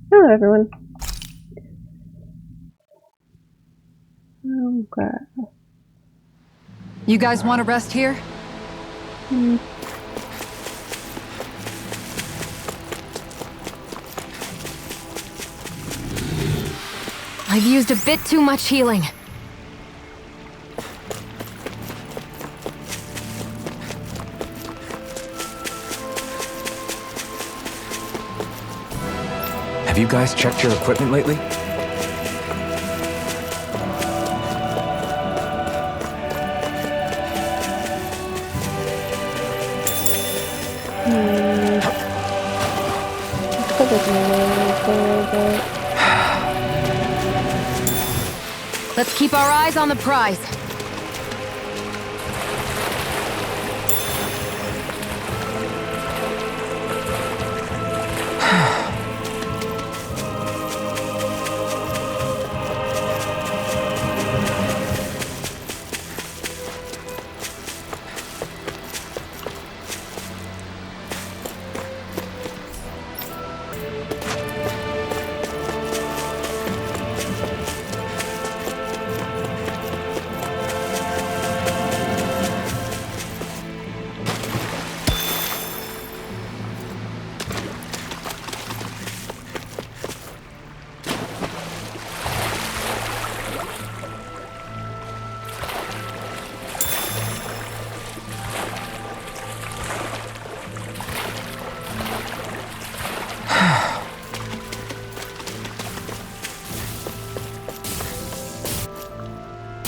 Hello, everyone. Okay. You guys want to rest here? I've used a bit too much healing. Have you guys checked your equipment lately? Looks like there's no way. Let's keep our eyes on the prize.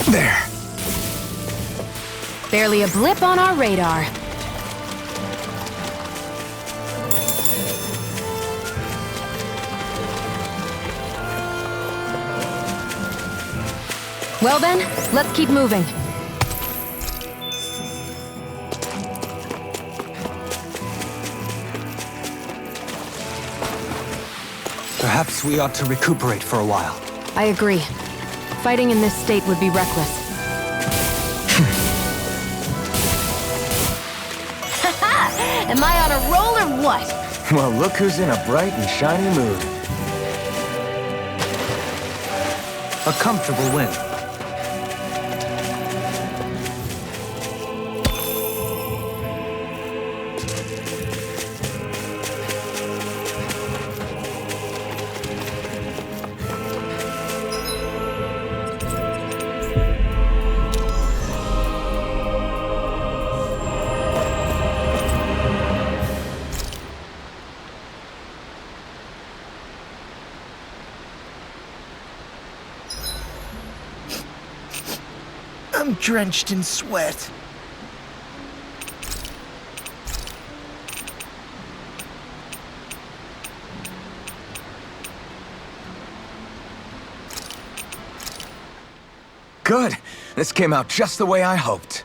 There. Barely a blip on our radar. Well then, let's keep moving. Perhaps we ought to recuperate for a while. I agree. Fighting in this state would be reckless. Am I on a roll or what? Well, look who's in a bright and shiny mood. A comfortable win. I'm drenched in sweat. Good. This came out just the way I hoped.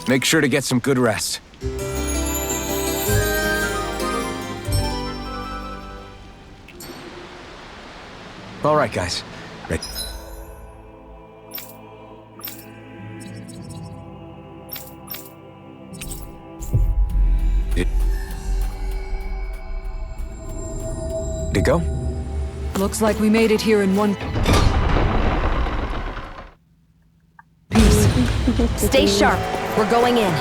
Make sure to get some good rest. All right, guys. Ready? To go? Looks like we made it here in one piece. Stay sharp. We're going in.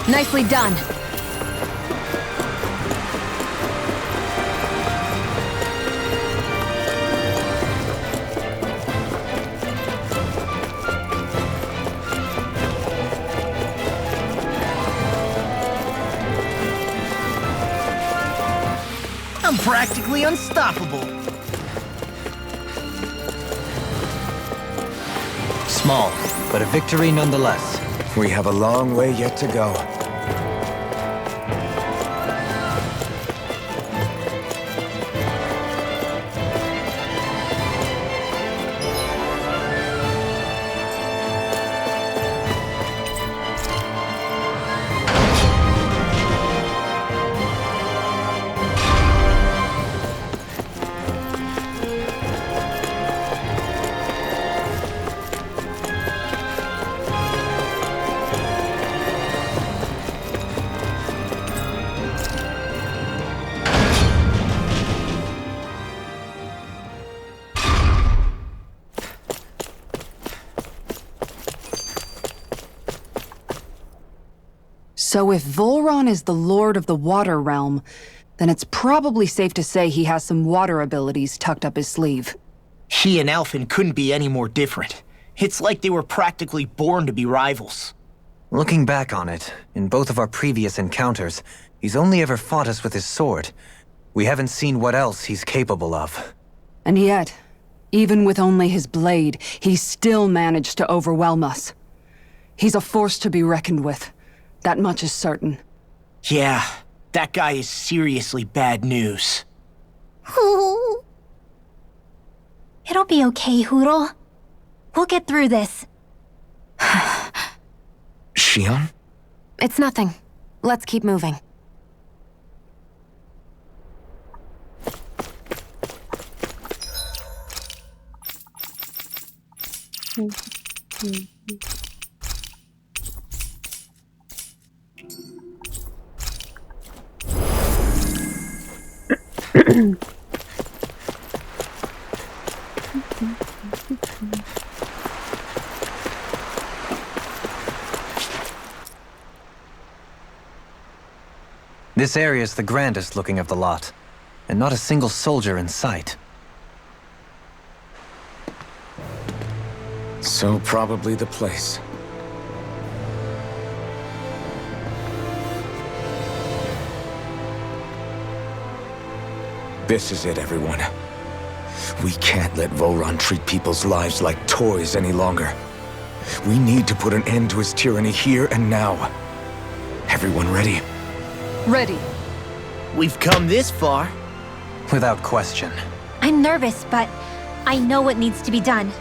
Nicely done. I'm practically unstoppable. Small, but a victory nonetheless. We have a long way yet to go. So if Volron is the Lord of the Water Realm, then it's probably safe to say he has some water abilities tucked up his sleeve. He and Alphen couldn't be any more different. It's like they were practically born to be rivals. Looking back on it, in both of our previous encounters, he's only ever fought us with his sword. We haven't seen what else he's capable of. And yet, even with only his blade, he still managed to overwhelm us. He's a force to be reckoned with. That much is certain. Yeah, that guy is seriously bad news. It'll be okay, Hootle. We'll get through this. Shion? It's nothing. Let's keep moving. This area is the grandest looking of the lot, and not a single soldier in sight. So probably the place. This is it, everyone. We can't let Volron treat people's lives like toys any longer. We need to put an end to his tyranny here and now. Everyone ready? Ready. We've come this far. Without question. I'm nervous, but I know what needs to be done.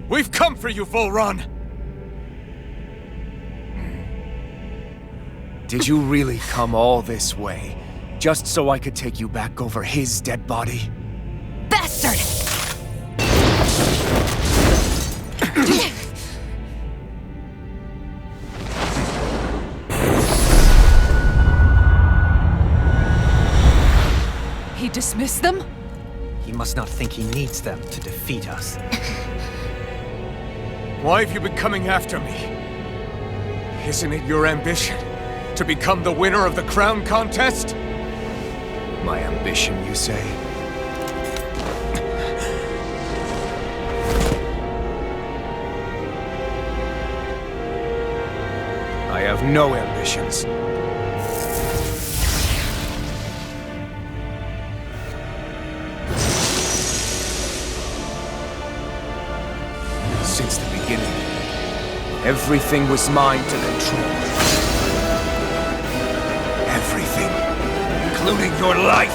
We've come for you, Volron! Did you really come all this way, just so I could take you back over his dead body? Bastard! He dismissed them? He must not think he needs them to defeat us. Why have you been coming after me? Isn't it your ambition to become the winner of the crown contest? My ambition, you say? I have no ambitions. Since the beginning, everything was mine to control. Everything, including your life.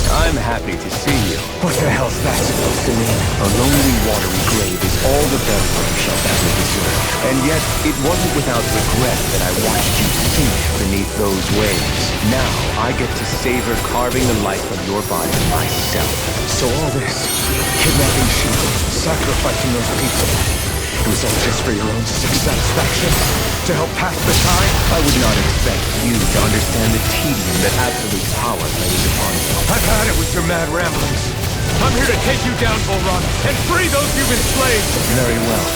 I'm happy to see you. What the hell's that supposed to mean? A lonely, watery grave is all the Belgrave shall ever deserve. And yet, it wasn't without regret that I watched you sink beneath those waves. Now, I get to savor carving the life of your body myself. So all this, kidnapping sheep, sacrificing those people, it was all just for your own sick satisfaction? To help pass the time? I would not expect you to understand the tedium that absolute power lays upon you. I've had it with your mad ramblings. I'm here to take you down, Volron, and free those you've enslaved! Very well.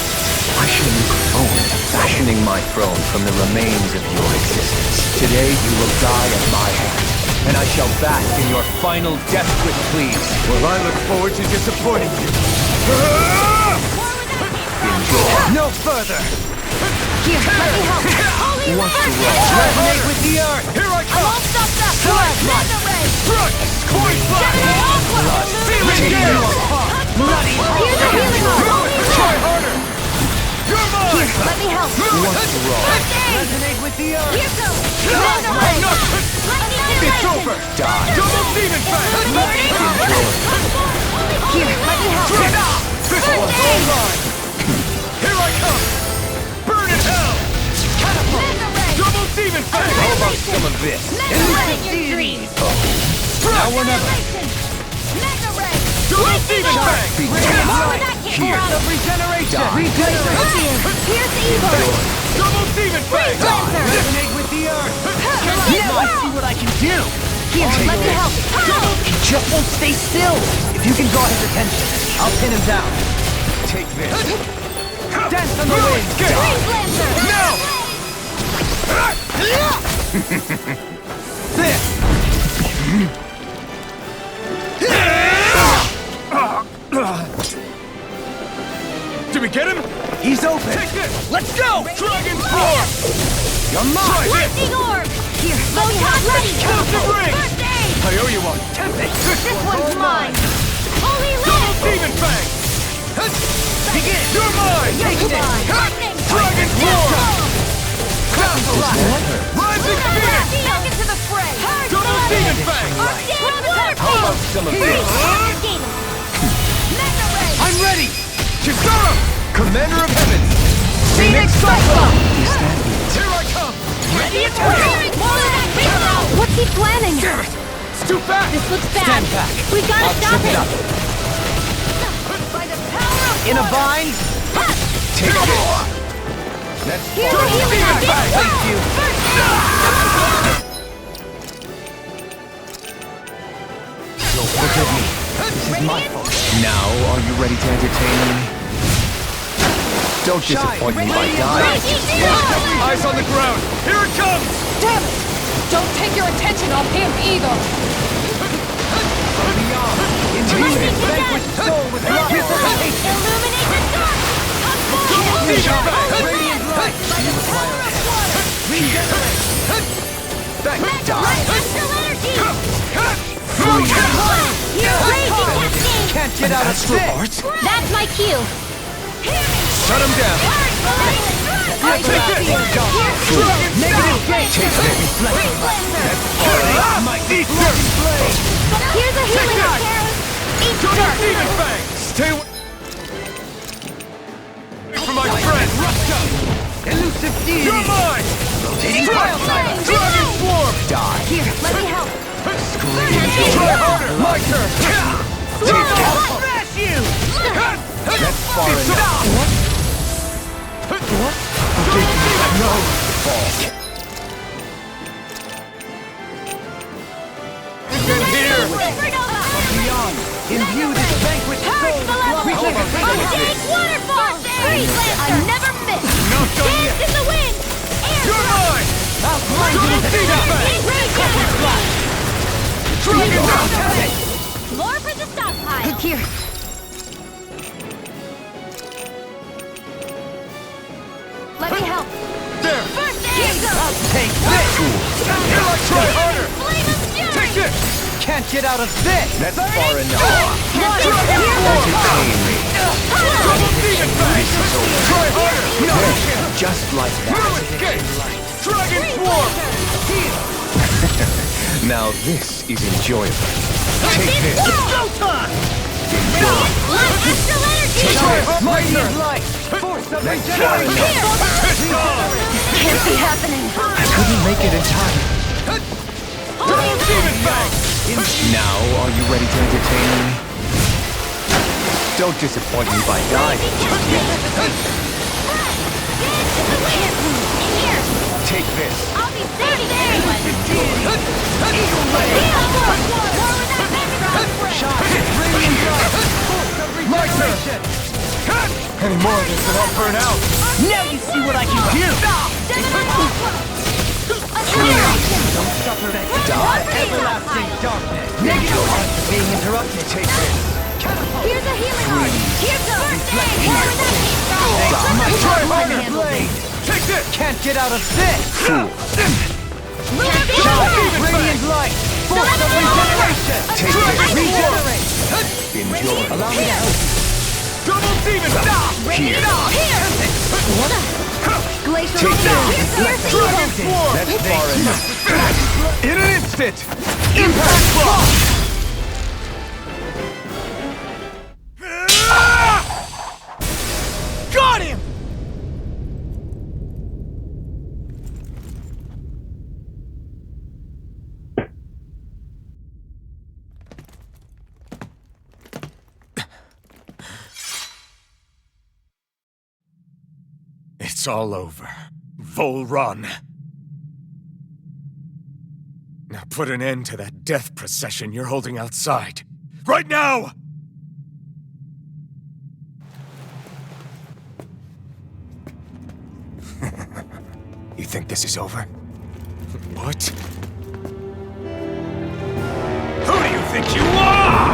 I shall look forward to fashioning my throne from the remains of your existence. Today you will die at my hand, and I shall bask in your final desperate pleas. Well, I look forward to disappointing you. Enjoy. No further! Here, let me help. Holy Once the Mother! world resonate with the earth! Here I I come! won't stop that! Nether Ray! Thrust! Coin flash! Blood! Feeling gale! Bloody! Here's a healing orb! Try harder! You're mine! Here, let me help. Resonate with the earth! Here goes! It's over! Die. Double demon fang! Here, let me help. This one's all mine! Here I come! Burn in hell! Double demon fang! How about some of this? Now or never! Double demon fang! Here. Regeneration! Die. Here's evil! Double demon fang! Resonate with the earth! Now I see what I can do! Here, let me help. He just won't stay still! If you can draw his attention, I'll pin him down. Take this. Dance on the wind! Freeze Lancer! Now! Did we get him? He's open! Take this! Let's go! Dragon's Roar! You're mine! Lightning Orb! Here, let me help. Ready! Captain Ring! First aid! I owe you one. Tempting! This one's mine! Holy Double Lance! demon fang! Begin! You're mine! Lightning! Dragon's Roar! Rising Phoenix! Back into the fray! Double demon fang! How about some of this? I'm ready! Kisara! Commander of Heavens! Phoenix Cyclone! Here I come! Ready to What's he planning? Damn it! It's too fast! This looks bad. Stand back. We gotta stop trip it it. up. By the power of In a water. bind? Take this. Let's Here's follow a healing demon art. fang. Thank you. Forgive me. This is my fault. Now, are you ready to entertain me? Don't disappoint me by dying. Eyes on the ground! Here it comes! Damn it! Don't take your attention off him either! Beyond. Infuse his vanquished soul with love. Illuminate the dark. Radiant light. Back, Mega die. Ray Crystal Energy. Free. You're raging cascade. Can't get out of Astral this. Arts? That's my cue. Shut him down. Take this! Negative gate. My Easter! Here's a healing art. Eat Double dirt. demon fang! Stay away from my friend! Elusive deity. You're mine! Rotating Trial pile time. Dragon Swarm! Die. Here, let me help. Try harder! My turn! Smash you. That's far enough. No! Get here! beyond. Imbue this vanquished soul with love. Unstaged waterfall. I never miss. Not done Dance yet! in the wind. Air You're blast. mine! Outline Double the demon fang! Dragon Dance! More for the stockpile. Here. Let me help. There! First aid. Take this. Here I try harder! Flame of fury. Take this! Can't get out of this. That's far enough. Entertain me! Double demon fang! Try harder! No! Just like that. No escape! Dragon Swarm! Now this is enjoyable. Take this. Showtime! Astral energy. Mighty light. Force of regeneration. Pissed off! Can't be happening. Couldn't make it in time. Double demon fang! Now, are you ready to entertain me? Don't disappoint me by dying. Take this. I'll be safe there. Radiant light. Force of regeneration. Any more of this and I'll burn out! Now you see what I can do. Don't suffer that. Everlasting darkness. Negative light being interrupted. Take this. Here's a healing art. Here's a Try harder! Blade. Take this! Can't get out of this. Fool. Radiant light. Force of regeneration. Take this. Regenerate. Enjoy. Allow me to help you. Double demon! Here. Here! Glacial Take Storm! that! Dragon Swarm! That's far enough. In an instant! Impact Block! Got him! It's all over. Volron. Now put an end to that death procession you're holding outside. Right now! You think this is over? What? Who do you think you are?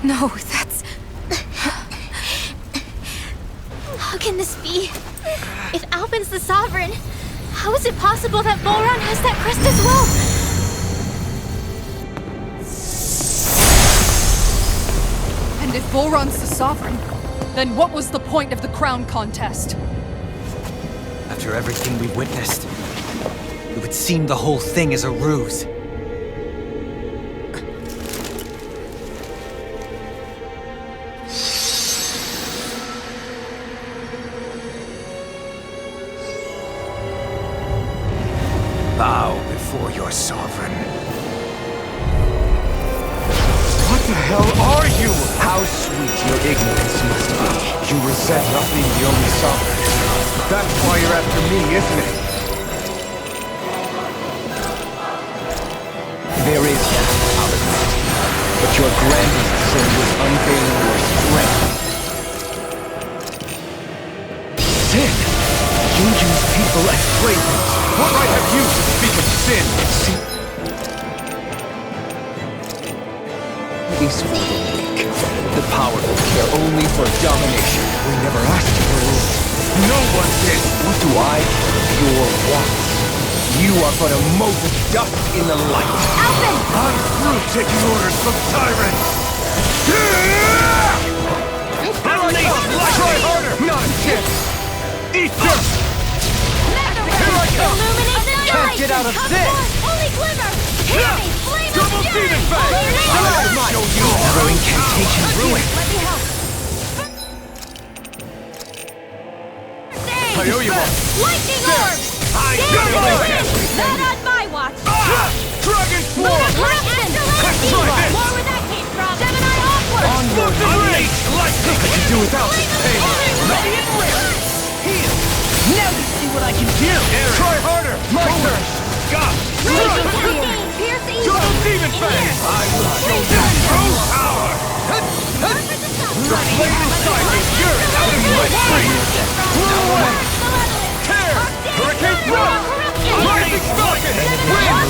No, that's... How can this be? If Alpin's the Sovereign, how is it possible that Volron has that crest as well? And if Volron's the Sovereign, then what was the point of the crown contest? After everything we witnessed, it would seem the whole thing is a ruse. Bow before your sovereign. What the hell are you? How sweet your ignorance must be. You resent not being the only sovereign. That's why you're after me, isn't it? There is that, I'll admit. But your grandest sin was unveiling your strength. Sin! You use people as playthings. What right have you to speak of sin? See? Peace for the weak. The powerful care only for domination. We never asked for rules. No one did! What do I care of your wants? You are but a mote of dust in the light. Alpin! I'm through taking orders from tyrants! Try harder! Not a chance! Eat this! Here I come! Illuminate the night! Can't get out of this! Holy glimmer! Hear me! Flame of Double fury! demon fang! Holy Show you! Throw incantation ruin. Let me help. I owe you one! Lightning orb! I Damn got it! it! Not on my watch! Dragon Swarm! Corruption! this! More where that came from! Gemini awkward! Unleash lightning! I can do without this pain! Ready and Now you see what I can do! Try harder! My turn! Stop! Raging cascade! Pierce evil! Double demon fang! I will show you true power! The flame inside me yearns out in my free! Blow away! Tear! Hurricane Thrust! Lightning Falcon! Wind!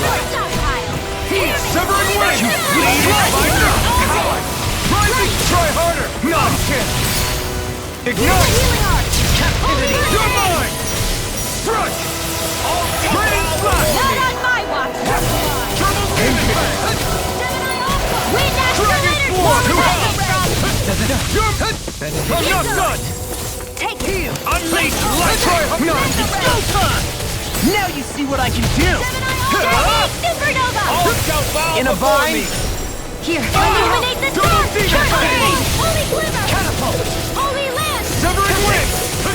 Severing Wing! You bleed my coward! Rising! Try harder! Nonsense! Ignite! Captivity! You're mine! Strike! Raining Slash! Not on my watch! Double demon fang! Wind Dragon Accelerator! Swarm! More where that came from! I'm not done! Take it! Unleash light! Try harder! It's go time! Now you see what I can do! Supernova! All scout bow In a before vine? me! Here! Illuminate the Double dark! demon fang! Holy glimmer! Catapult! Holy lance! Severing Wing!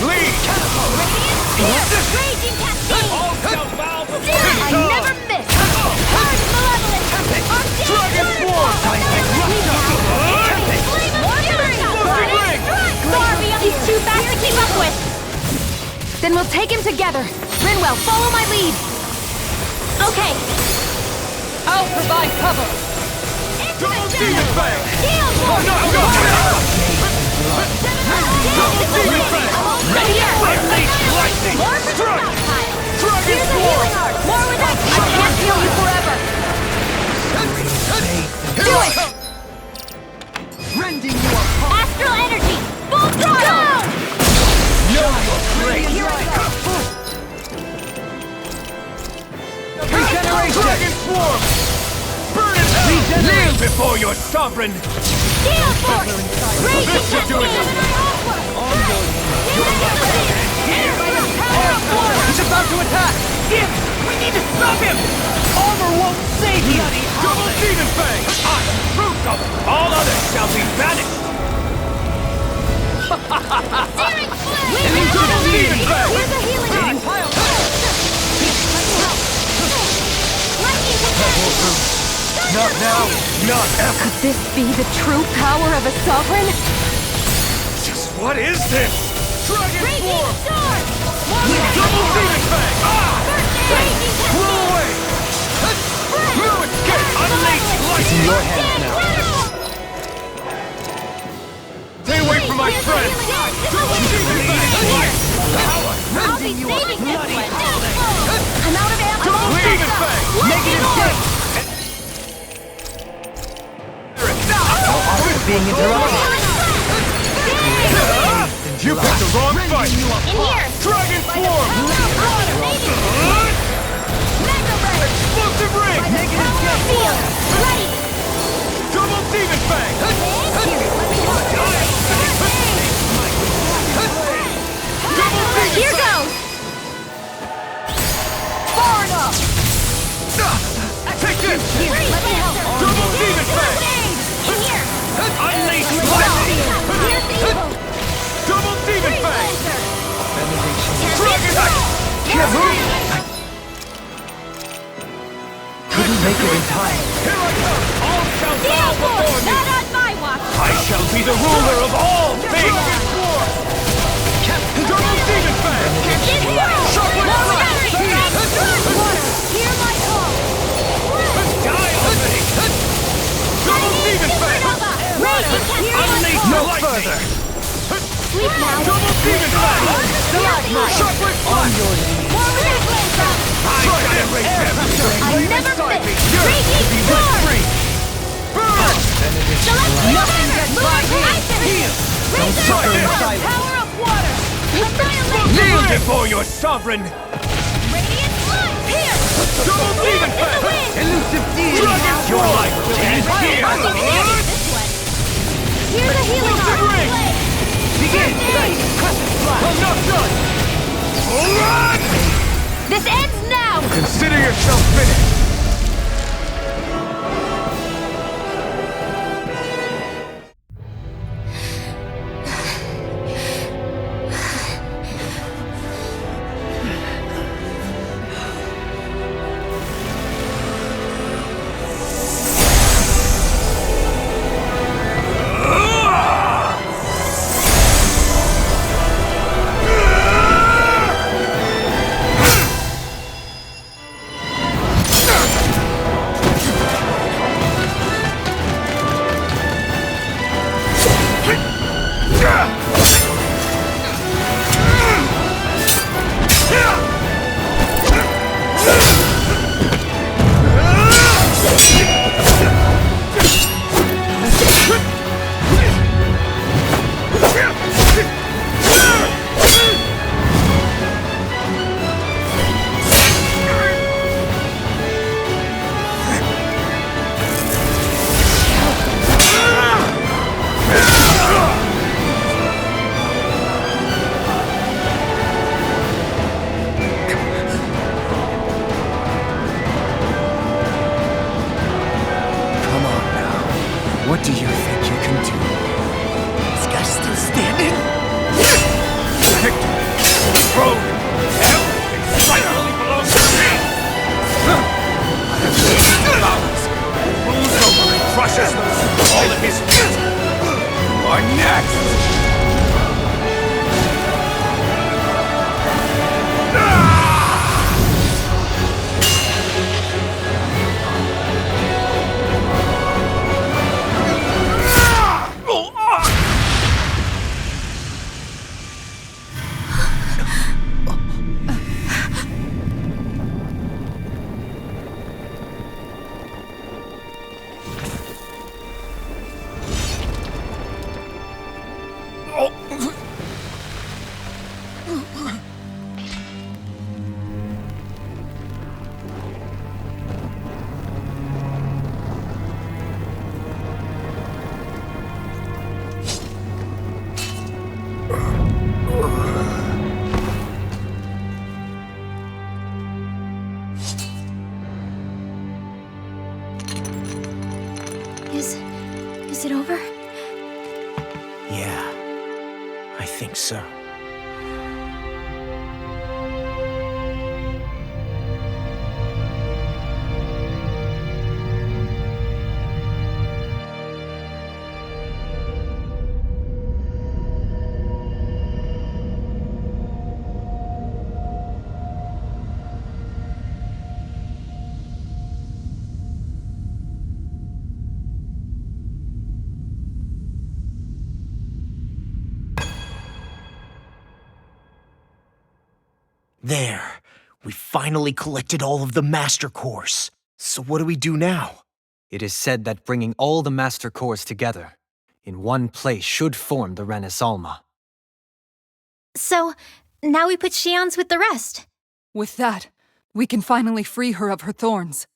Lead! Radiant spear! Raging cascade! All scout bow before Still, I me! never miss! Hard malevolent! Dragon Swarm! Flame of fury! Far beyond these too fast to keep up with! Then we'll take him together. Rinwell, follow my lead. Okay, I'll provide cover! it's Double Demon Fang! Deal Oh, for no, no! Double Demon Fang! Ready here! Unleash lightning! More for the Strike! stockpile! Dragon Here's the Swarm! healing art! More with that! I can't heal you forever! Do it! Rending you apart! Astral energy! Full throttle! No, great! Here I go! Regeneration! Dragon Swarm! Burn it out! Kneel before your sovereign! Steel force! Raging This should do it. He's about to attack! Dim! We need to stop him! Armor won't save you! Double Demon Fang! I am fruit of all others shall be banished! Searing flame! Double Demon Fang! Here's a healing art! Lightning attack! Not now, not ever! Could this be the true power of a sovereign? Just what is this? Dragon Raging Swarm! sword! More Double Demon Fang! Raging Blow away! No escape! Unleash lightning! In your hands now. Stay away from my friend! Double Demon Fang! I'll be saving this one! I'm out of ammo! Double Demon Fang! Negative 6! Being interrupted. You picked the wrong fight! In here! Dragon Swarm! Mega Ray! Explosive Ring! Power field! Ready! Double Demon Fang! Double Demon Here Fang! goes! Far enough! Take this! Here, let me help! Double Demon Fang! In here! Unleash lightning! Here's the evil! Double Demon Fang! Dragon Couldn't make it in time. Here I come! All shall bow Steel before force! me! Not on my watch! I shall be the ruler of all things! Double Demon Fang! Shockwave Strike! Hear my call! Die already! Double Demon Fang! Raging Unleash no lightning! Sleep now! Double Demon Fang! Shockwave Strike! More reflex! I shall erase them! I never Beside me! miss! You're Raging to be sword! free! Burn! Nothing gets by me! Don't suffer in silence! Power of water! Annihilate! Kneel before your sovereign! Radiant light! Here! Double Demon Dance in the Fang! wind! Elusive deity! Dragon Your Swarm! life will It is here! I'll get this one! Here's a healing Explosive art! ring! Begin! I'm not done! Run! This ends now! Consider yourself finished! What do you think you can do? This guy's still standing? Victory! Throne! Everything finally belongs to me! I have seen powers! Rules over and crushes those who fall at his feet! You are next! Is it over? Yeah, I think so. There. We finally collected all of the Master Cores. So what do we do now? It is said that bringing all the Master Cores together in one place should form the Renis Alma. So, now we put Shion's with the rest. With that, we can finally free her of her thorns.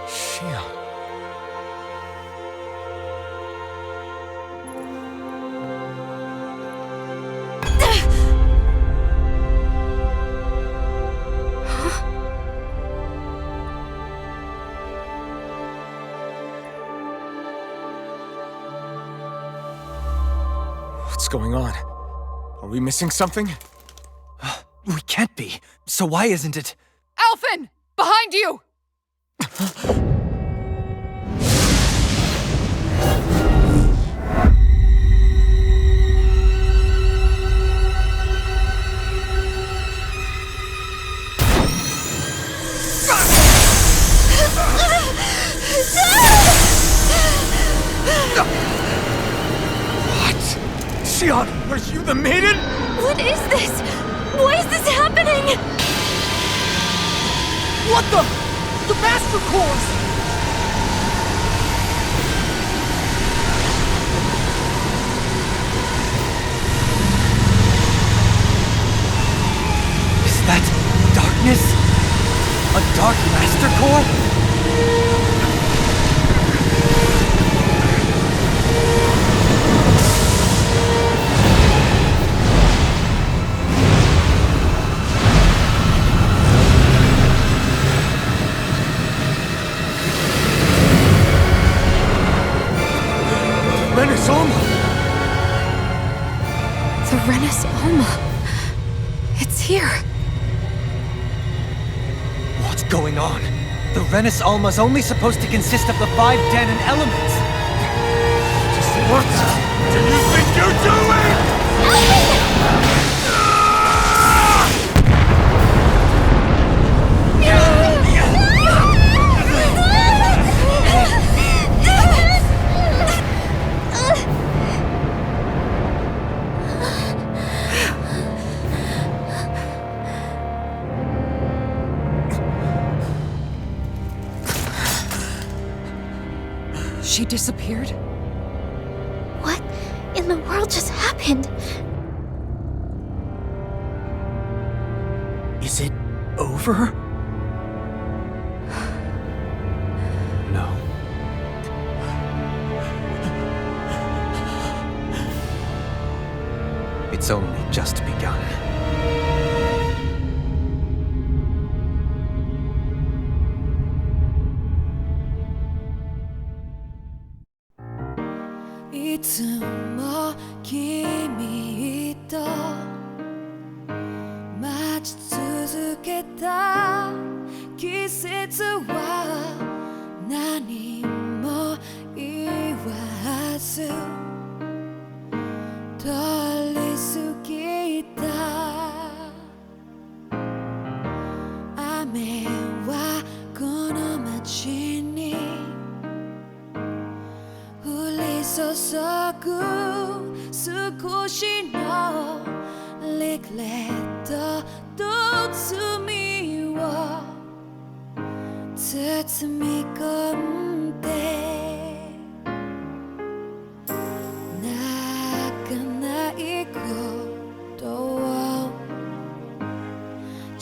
Shion. What's going on? Are we missing something? We can't be. So why isn't it? Alphen! Behind you! Shion, are you the maiden? What is this? Why is this happening? What the? The Master Cores! Is that darkness? A Dark Master Core? Renis Alma! The Renis Alma. It's here. What's going on? The Renis Alma's only supposed to consist of the 5 Danon elements. Just what do you think you're doing? She disappeared? What in the world just happened? Is it over? No. It's only just begun.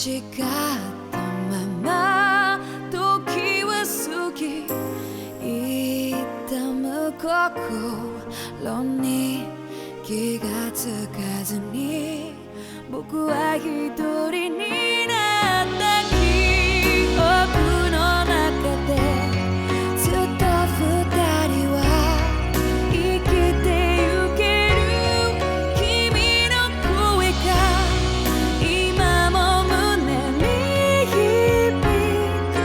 誓ったまま時は過ぎ痛む心に気がつかずに僕は一人になった記憶の中でずっと二人は生きてゆける君の声が今も胸に響く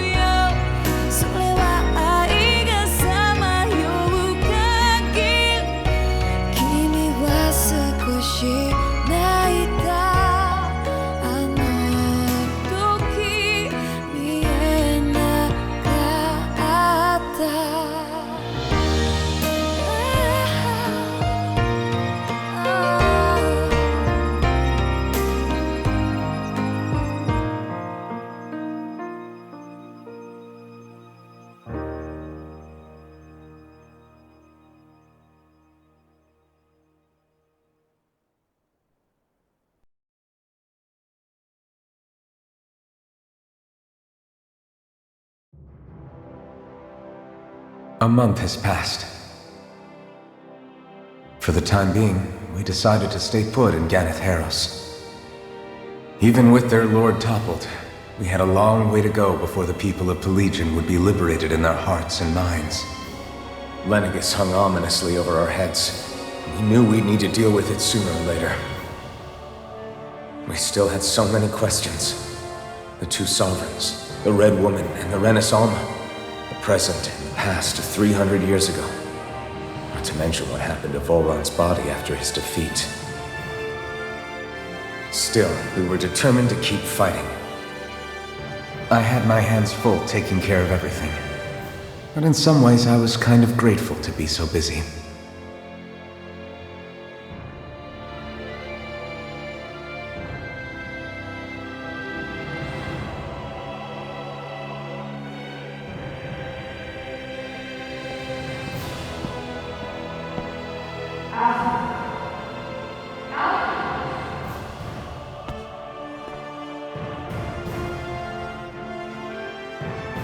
よそれは愛がさまよう限り君は少し泣いたあの時見えなかったA month has passed. For the time being, we decided to stay put in Ganeth Haros. Even with their lord toppled, we had a long way to go before the people of Pelegion would be liberated in their hearts and minds. Lenegis hung ominously over our heads. We knew we'd need to deal with it sooner or later. We still had so many questions. The two sovereigns, the Red Woman and the Renaissance, the present and the past 300 years ago. Not to mention what happened to Volron's body after his defeat. Still, we were determined to keep fighting. I had my hands full taking care of everything. But in some ways, I was kind of grateful to be so busy.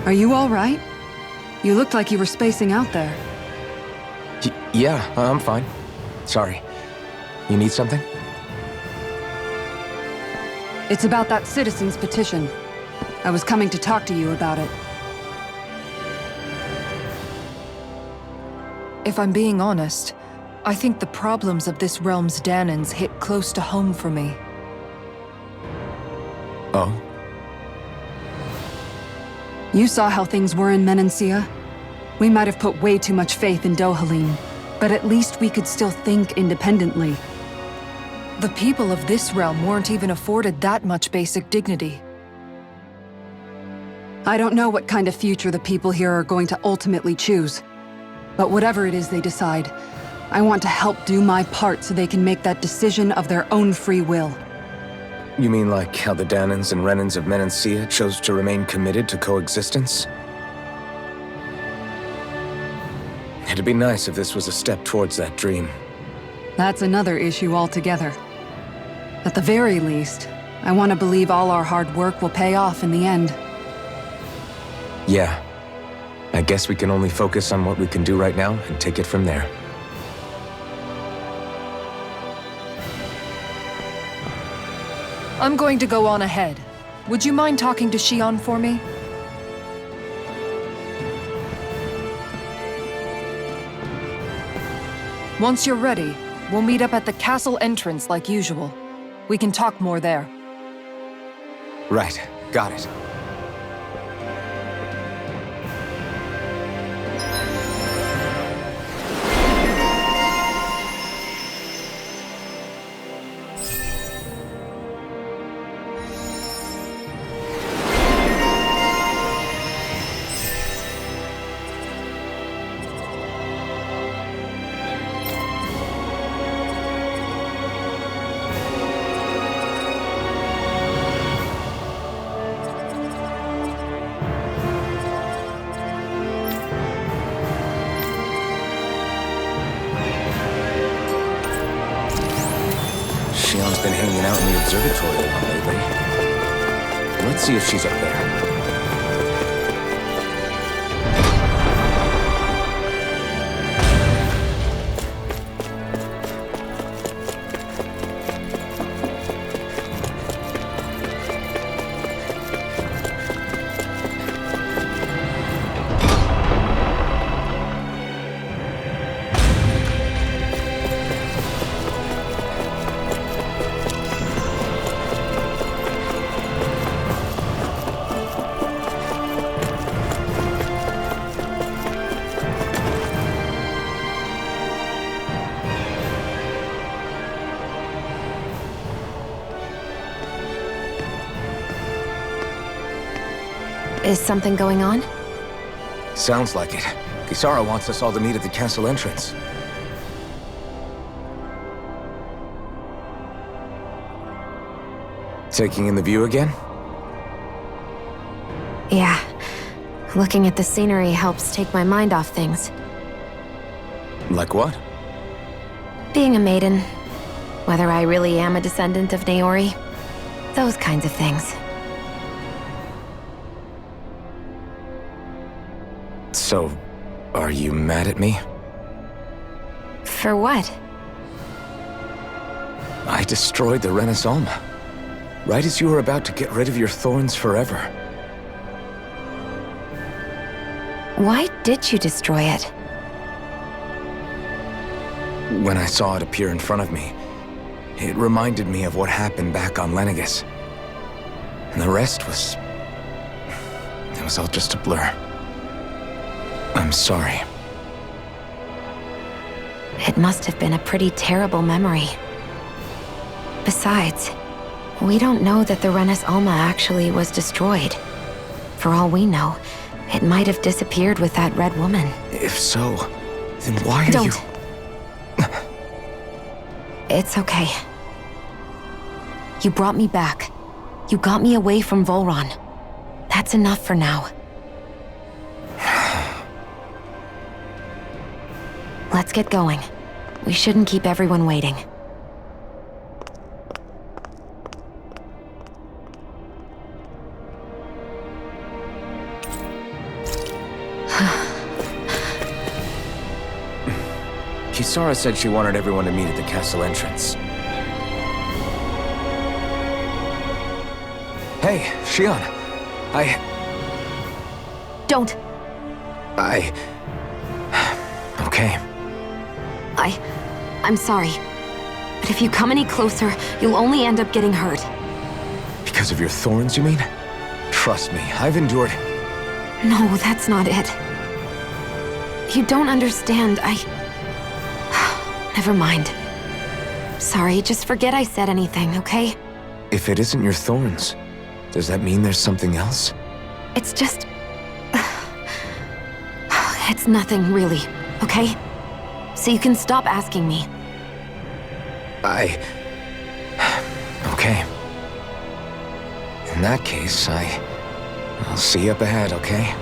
Are you all right? You looked like you were spacing out there. Yeah, I'm fine. Sorry. You need something? It's about that citizen's petition. I was coming to talk to you about it. If I'm being honest, I think the problems of this realm's Dahnans hit close to home for me. Oh? You saw how things were in Menancia. We might have put way too much faith in Dohalim, but at least we could still think independently. The people of this realm weren't even afforded that much basic dignity. I don't know what kind of future the people here are going to ultimately choose. But whatever it is they decide, I want to help do my part so they can make that decision of their own free will. You mean like how the Dahnans and Renans of Menancia chose to remain committed to coexistence? It'd be nice if this was a step towards that dream. That's another issue altogether. At the very least, I want to believe all our hard work will pay off in the end. Yeah. I guess we can only focus on what we can do right now and take it from there. I'm going to go on ahead. Would you mind talking to Xion for me? Once you're ready, we'll meet up at the castle entrance like usual. We can talk more there. Right. Got it. Xion's been hanging out in the observatory a lot lately. Let's see if she's up there. Is something going on? Sounds like it. Kisara wants us all to meet at the castle entrance. Taking in the view again? Yeah. Looking at the scenery helps take my mind off things. Like what? Being a maiden. Whether I really am a descendant of Naori. Those kinds of things. So, are you mad at me? For what? I destroyed the Renis Alma. Right as you were about to get rid of your thorns forever. Why did you destroy it? When I saw it appear in front of me, it reminded me of what happened back on Lenegis. And the rest was... it was all just a blur. I'm sorry. It must have been a pretty terrible memory. Besides, we don't know that the Renis Alma actually was destroyed. For all we know, it might have disappeared with that red woman. If so, then why are Don't. you... It's okay. You brought me back. You got me away from Volron. That's enough for now. Let's get going. We shouldn't keep everyone waiting. Kisara said she wanted everyone to meet at the castle entrance. Hey, Shion. Don't! Okay. I'm sorry. But if you come any closer, you'll only end up getting hurt. Because of your thorns, you mean? Trust me, I've endured... No, that's not it. You don't understand, Never mind. Sorry, just forget I said anything, okay? If it isn't your thorns, does that mean there's something else? It's just... It's nothing, really, okay? So you can stop asking me. Okay. In that case, I'll see you up ahead, okay?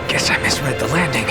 Guess I misread the landing.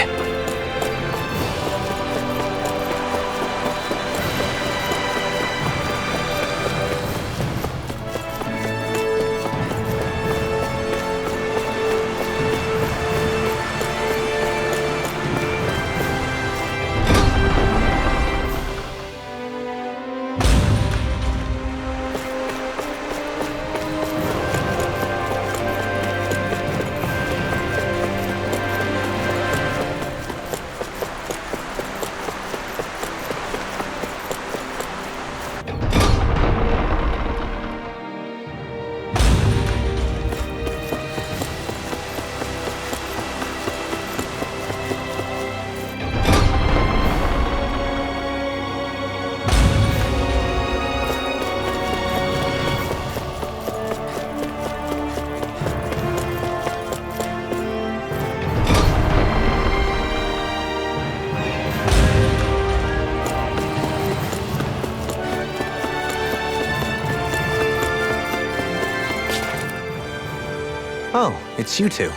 Oh, it's you two.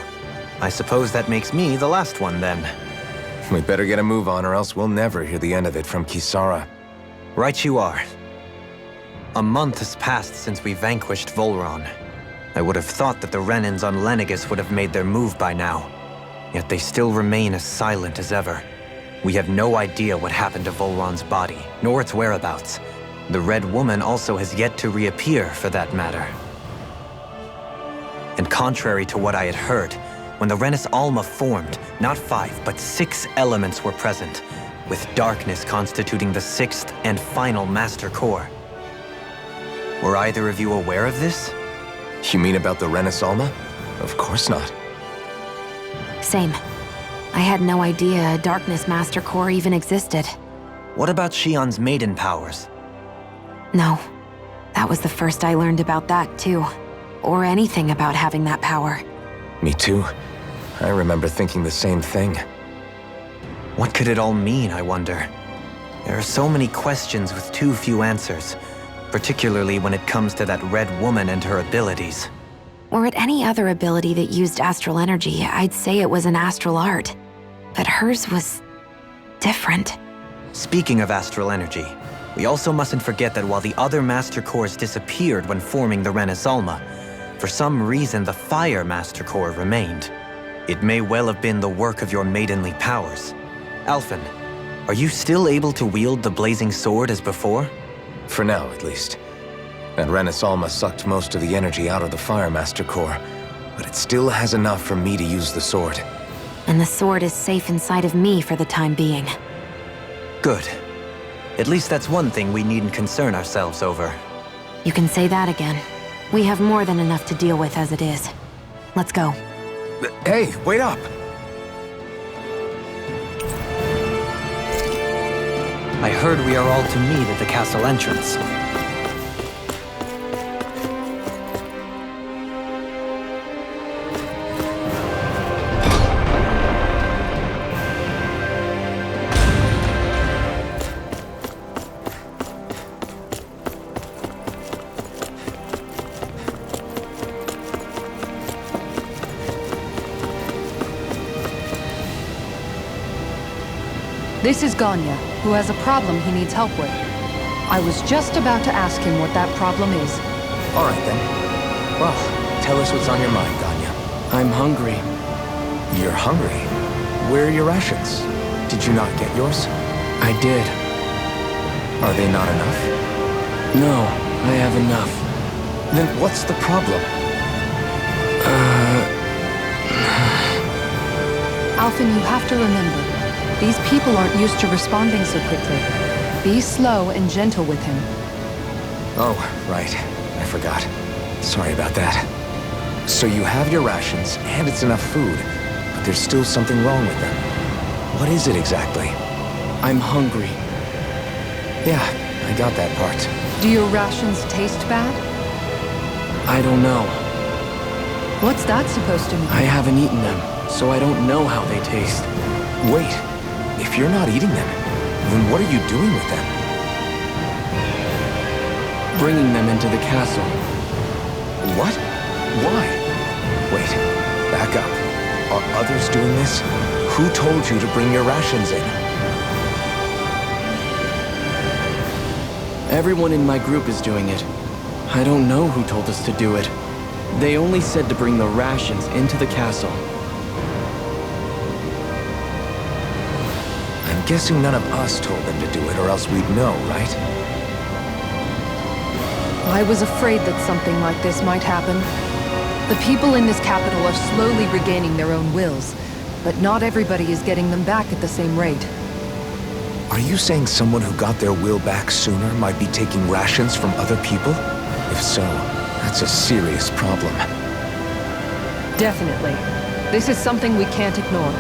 I suppose that makes me the last one then. We better get a move on or else we'll never hear the end of it from Kisara. Right you are. A month has passed since we vanquished Volron. I would have thought that the Renans on Lenegis would have made their move by now. Yet they still remain as silent as ever. We have no idea what happened to Volron's body, nor its whereabouts. The Red Woman also has yet to reappear, for that matter. And contrary to what I had heard, when the Renis Alma formed, not 5, but 6 elements were present, with darkness constituting the 6th and final Master Core. Were either of you aware of this? You mean about the Renis Alma? Of course not. Same. I had no idea a Darkness Master Core even existed. What about Shion's maiden powers? No. That was the first I learned about that, too. Or anything about having that power. Me too. I remember thinking the same thing. What could it all mean, I wonder? There are so many questions with too few answers, particularly when it comes to that Red Woman and her abilities. Were it any other ability that used astral energy, I'd say it was an astral art. But hers was different. Speaking of astral energy, we also mustn't forget that while the other Master Cores disappeared when forming the Renis Alma, for some reason the Fire Master Core remained. It may well have been the work of your maidenly powers. Alphen, are you still able to wield the blazing sword as before? For now, at least. That Renis Alma sucked most of the energy out of the Fire Master Core, but it still has enough for me to use the sword. And the sword is safe inside of me for the time being. Good. At least that's one thing we needn't concern ourselves over. You can say that again. We have more than enough to deal with as it is. Let's go. Hey, wait up! I heard we are all to meet at the castle entrance. This is Ganya, who has a problem he needs help with. I was just about to ask him what that problem is. All right, then. Well, tell us what's on your mind, Ganya. I'm hungry. You're hungry? Where are your rations? Did you not get yours? I did. Are they not enough? No, I have enough. Then what's the problem? Alphen, you have to remember, these people aren't used to responding so quickly. Be slow and gentle with him. Oh, right. I forgot. Sorry about that. So you have your rations, and it's enough food, but there's still something wrong with them. What is it exactly? I'm hungry. Yeah, I got that part. Do your rations taste bad? I don't know. What's that supposed to mean? I haven't eaten them, so I don't know how they taste. Wait, if you're not eating them, then what are you doing with them? Bringing them into the castle. What? Why? Wait, back up. Are others doing this? Who told you to bring your rations in? Everyone in my group is doing it. I don't know who told us to do it. They only said to bring the rations into the castle. I'm guessing none of us told them to do it, or else we'd know, right? I was afraid that something like this might happen. The people in this capital are slowly regaining their own wills, but not everybody is getting them back at the same rate. Are you saying someone who got their will back sooner might be taking rations from other people? If so, that's a serious problem. Definitely. This is something we can't ignore.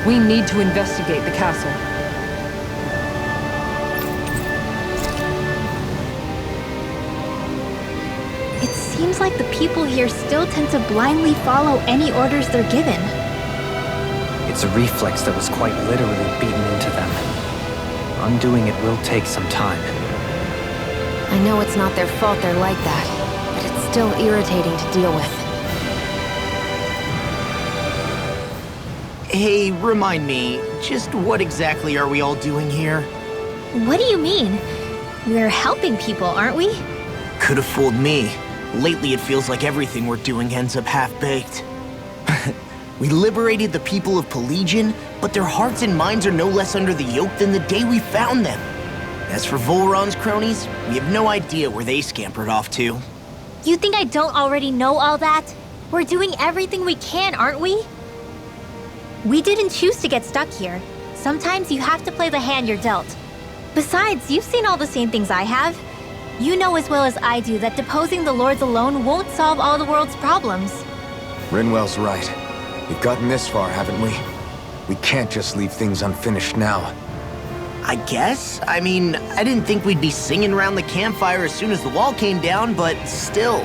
We need to investigate the castle. It seems like the people here still tend to blindly follow any orders they're given. It's a reflex that was quite literally beaten into them. Undoing it will take some time. I know it's not their fault they're like that, but it's still irritating to deal with. Hey, remind me, just what exactly are we all doing here? What do you mean? We're helping people, aren't we? Could have fooled me. Lately it feels like everything we're doing ends up half-baked. We liberated the people of Pelegion, but their hearts and minds are no less under the yoke than the day we found them. As for Volron's cronies, we have no idea where they scampered off to. You think I don't already know all that? We're doing everything we can, aren't we? We didn't choose to get stuck here. Sometimes you have to play the hand you're dealt. Besides, you've seen all the same things I have. You know as well as I do that deposing the lords alone won't solve all the world's problems. Rinwell's right. We've gotten this far, haven't we? We can't just leave things unfinished now. I guess? I mean, I didn't think we'd be singing around the campfire as soon as the wall came down, but still.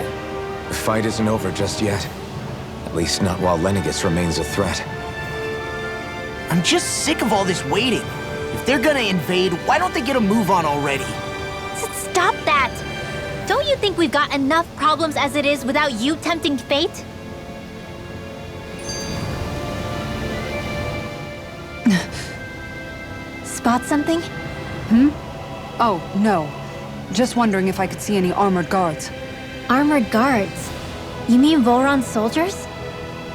The fight isn't over just yet. At least not while Lenegis remains a threat. I'm just sick of all this waiting. If they're gonna invade, why don't they get a move on already? Stop that! Don't you think we've got enough problems as it is without you tempting fate? Spot something? Oh, no. Just wondering if I could see any armored guards. Armored guards? You mean Volron's soldiers?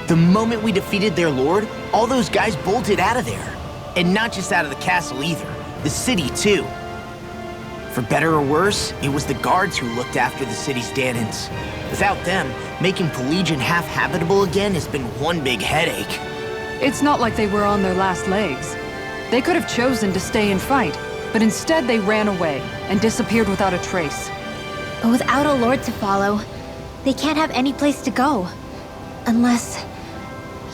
The moment we defeated their lord, all those guys bolted out of there. And not just out of the castle either. The city, too. For better or worse, it was the guards who looked after the city's Dahnans. Without them, making Pelegion half-habitable again has been one big headache. It's not like they were on their last legs. They could have chosen to stay and fight, but instead they ran away and disappeared without a trace. But without a lord to follow, they can't have any place to go. Unless...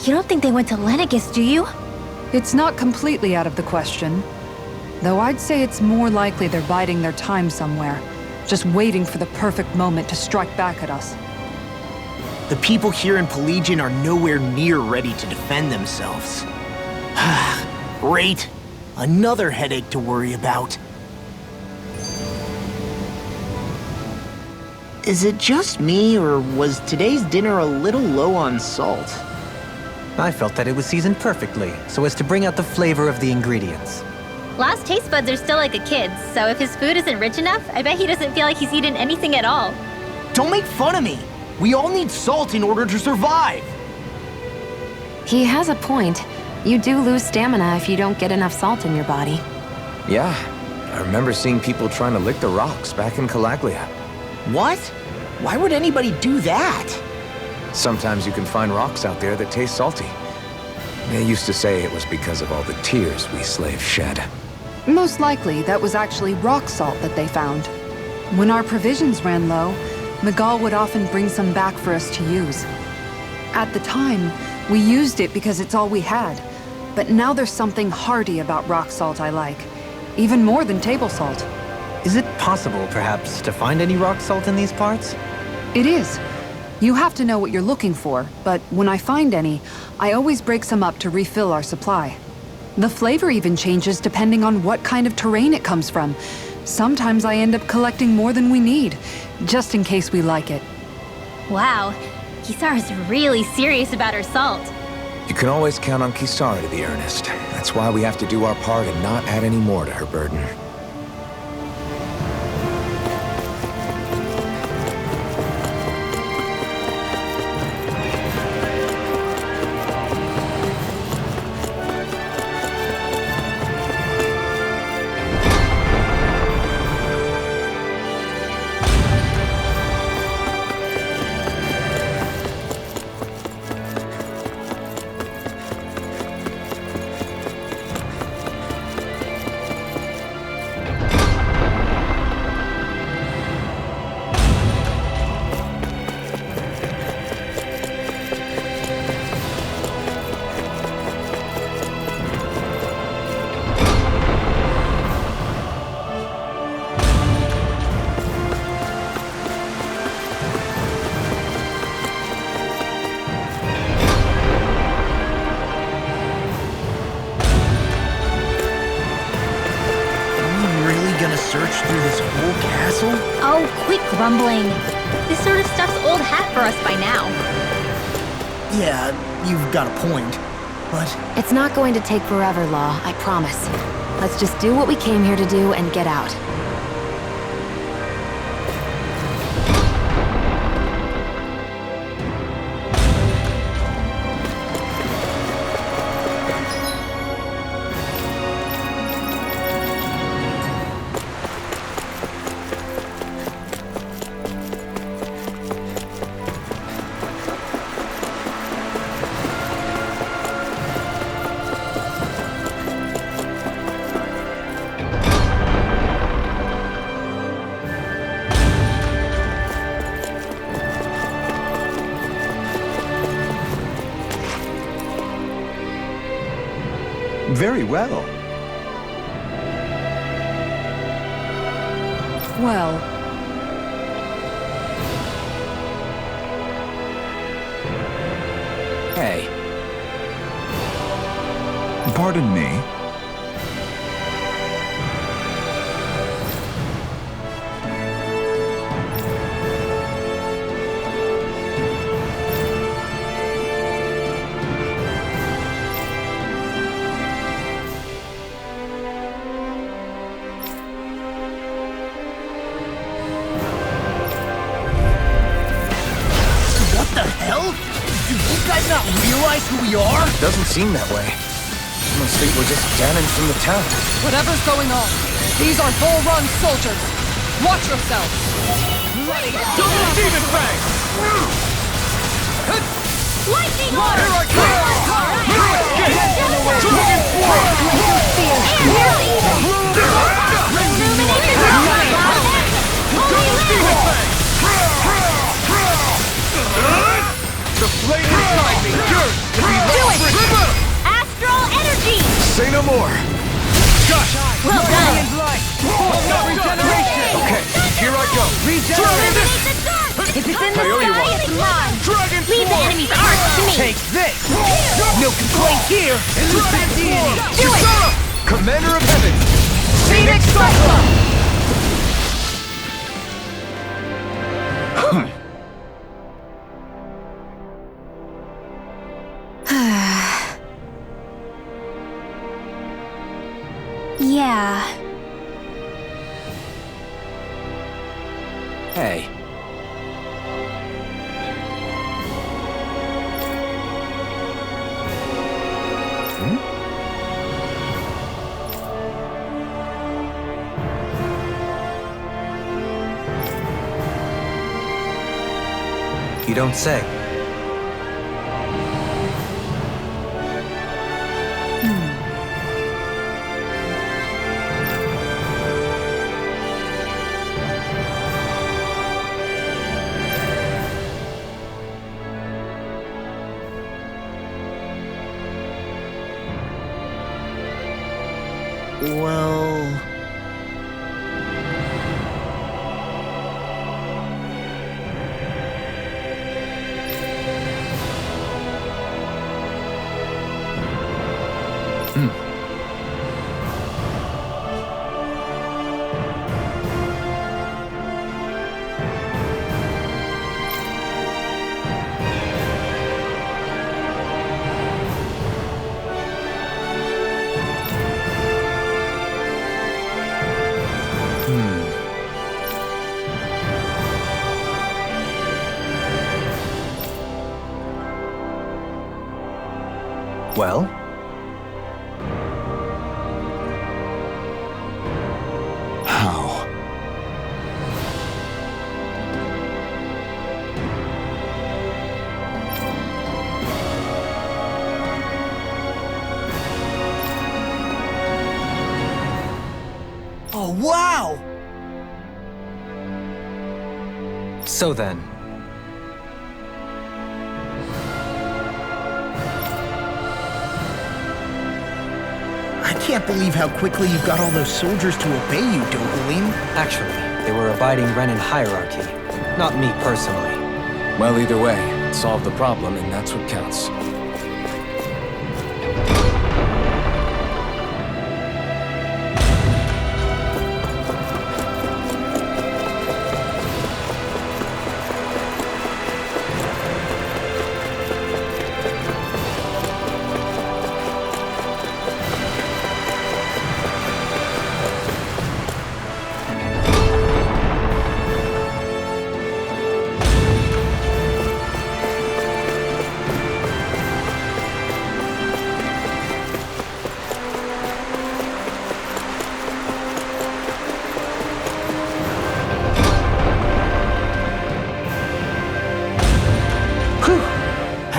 You don't think they went to Lenegis, do you? It's not completely out of the question. Though I'd say it's more likely they're biding their time somewhere, just waiting for the perfect moment to strike back at us. The people here in Pelegion are nowhere near ready to defend themselves. Great. Another headache to worry about. Is it just me, or was today's dinner a little low on salt? I felt that it was seasoned perfectly, so as to bring out the flavor of the ingredients. Last taste buds are still like a kid's, so if his food isn't rich enough, I bet he doesn't feel like he's eaten anything at all. Don't make fun of me! We all need salt in order to survive! He has a point. You do lose stamina if you don't get enough salt in your body. Yeah, I remember seeing people trying to lick the rocks back in Calaglia. What? Why would anybody do that? Sometimes you can find rocks out there that taste salty. They used to say it was because of all the tears we slaves shed. Most likely, that was actually rock salt that they found. When our provisions ran low, Miguel would often bring some back for us to use. At the time, we used it because it's all we had. But now there's something hearty about rock salt I like. Even more than table salt. Is it possible, perhaps, to find any rock salt in these parts? It is. You have to know what you're looking for, but when I find any, I always break some up to refill our supply. The flavor even changes depending on what kind of terrain it comes from. Sometimes I end up collecting more than we need, just in case we like it. Wow, Kisara's really serious about her salt. You can always count on Kisara to be earnest. That's why we have to do our part and not add any more to her burden. Search through this whole castle? Oh, quit grumbling. This sort of stuff's old hat for us by now. Yeah, you've got a point. but... It's not going to take forever, Law, I promise. Let's just do what we came here to do and get out. Very well. Well, Hey, Pardon me? What the hell? Do you guys not realize who we are? doesn't seem that way. I must think we're just Danins from the town. whatever's going on, these are Volrun soldiers. Watch yourselves. Double Demon Fang! Lightning orb! Here I come! Dragon The flame inside me yearns to be let free! Astral energy! Say no more. Well done! Regeneration! Okay, here I go. Illuminate the dark! If it's in the I owe you sky, one. it's mine! Dragon Leave the enemy's arc to me! Take this! No complaints here! Do it! Commander of Heaven! Phoenix Cyclone! Yeah. Hey. You don't say. Well... Well? How? Oh, wow! So then, I can't believe how quickly you got all those soldiers to obey you, Dogalim. actually, they were abiding Renin hierarchy, not me personally. Well, either way, it solved the problem, and that's what counts.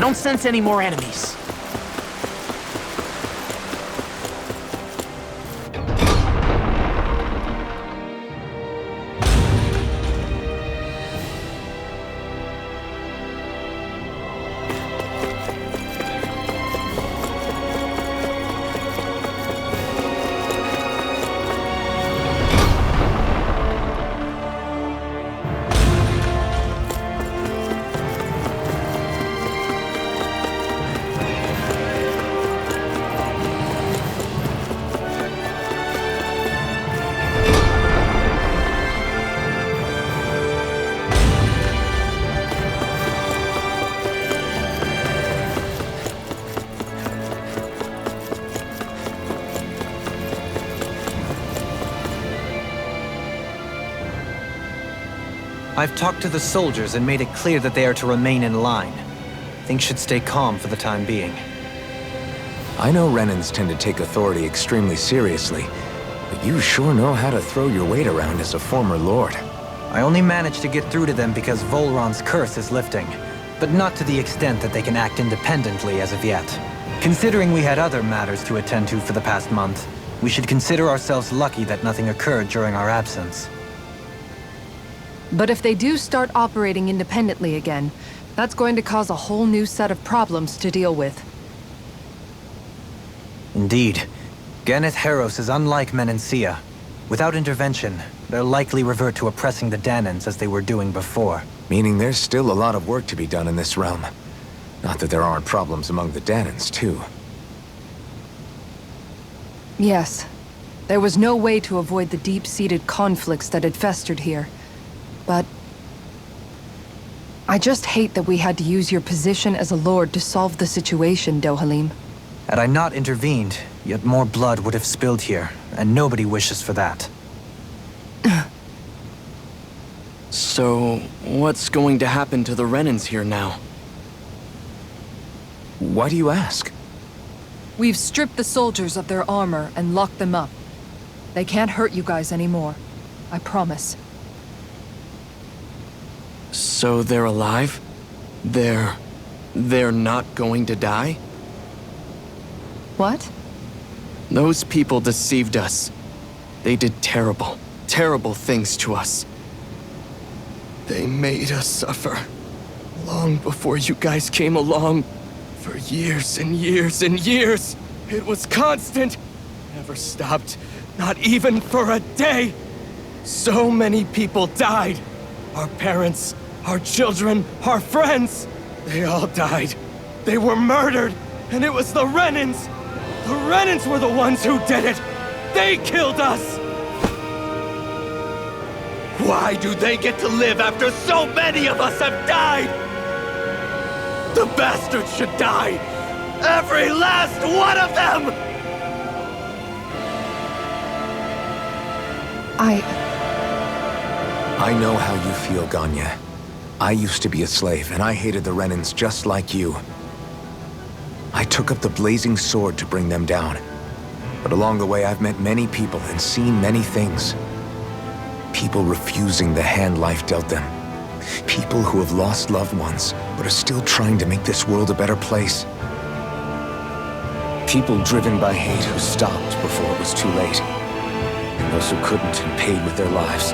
don't sense any more enemies. I've talked to the soldiers and made it clear that they are to remain in line. Things should stay calm for the time being. I know Renans tend to take authority extremely seriously, but you sure know how to throw your weight around as a former lord. I only managed to get through to them because Volron's curse is lifting, but not to the extent that they can act independently as of yet. Considering we had other matters to attend to for the past month, we should consider ourselves lucky that nothing occurred during our absence. But if they do start operating independently again, that's going to cause a whole new set of problems to deal with. Indeed. Ganeth Heros is unlike Menancia. Without intervention, they'll likely revert to oppressing the Danans as they were doing before. Meaning there's still a lot of work to be done in this realm. Not that there aren't problems among the Danans, too. Yes. There was no way to avoid the deep-seated conflicts that had festered here. But I just hate that we had to use your position as a lord to solve the situation, Dohalim. Had I not intervened, yet more blood would have spilled here, and nobody wishes for that. So, what's going to happen to the Renans here now? Why do you ask? We've stripped the soldiers of their armor and locked them up. They can't hurt you guys anymore. I promise. So they're alive? They're not going to die? What? Those people deceived us. They did terrible, terrible things to us. They made us suffer. Long before you guys came along. For years and years and years. It was constant. Never stopped. Not even for a day. So many people died. Our parents, our children, our friends. They all died. They were murdered. And it was the Renans. The Renans were the ones who did it. They killed us. Why do they get to live after so many of us have died? The bastards should die! Every last one of them! I know how you feel, Ganya. I used to be a slave, and I hated the Renans just like you. I took up the blazing sword to bring them down. But along the way, I've met many people and seen many things. People refusing the hand life dealt them. People who have lost loved ones, but are still trying to make this world a better place. People driven by hate who stopped before it was too late. And those who couldn't and paid with their lives.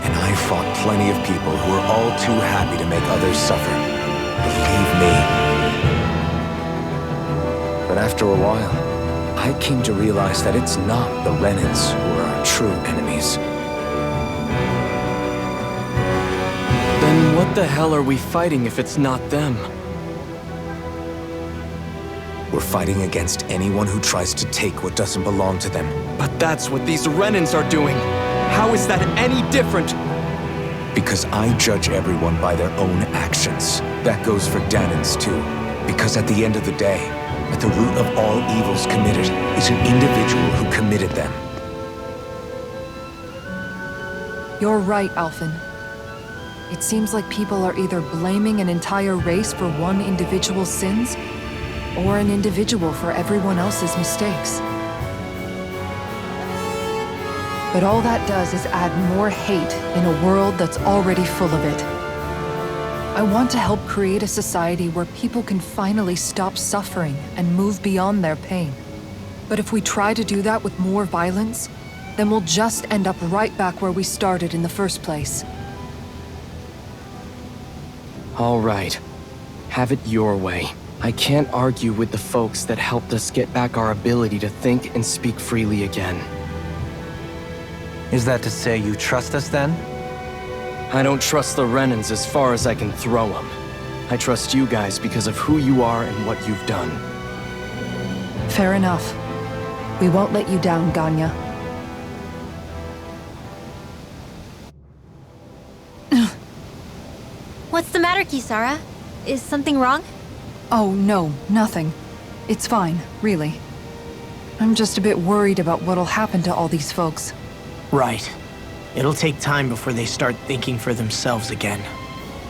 And I fought plenty of people who were all too happy to make others suffer. Believe me. But after a while, I came to realize that it's not the Renans who are our true enemies. Then what the hell are we fighting if it's not them? We're fighting against anyone who tries to take what doesn't belong to them. But that's what these Renans are doing. How is that any different? Because I judge everyone by their own actions. That goes for Danans too. Because at the end of the day, at the root of all evils committed is an individual who committed them. You're right, Alphen. It seems like people are either blaming an entire race for one individual's sins, or an individual for everyone else's mistakes. But all that does is add more hate in a world that's already full of it. I want to help create a society where people can finally stop suffering and move beyond their pain. But if we try to do that with more violence, then we'll just end up right back where we started in the first place. All right. Have it your way. I can't argue with the folks that helped us get back our ability to think and speak freely again. Is that to say you trust us then? I don't trust the Renans as far as I can throw them. I trust you guys because of who you are and what you've done. Fair enough. We won't let you down, Ganya. What's the matter, Kisara? Is something wrong? Oh, no, nothing. It's fine, really. I'm just a bit worried about what'll happen to all these folks. Right. It'll take time before they start thinking for themselves again.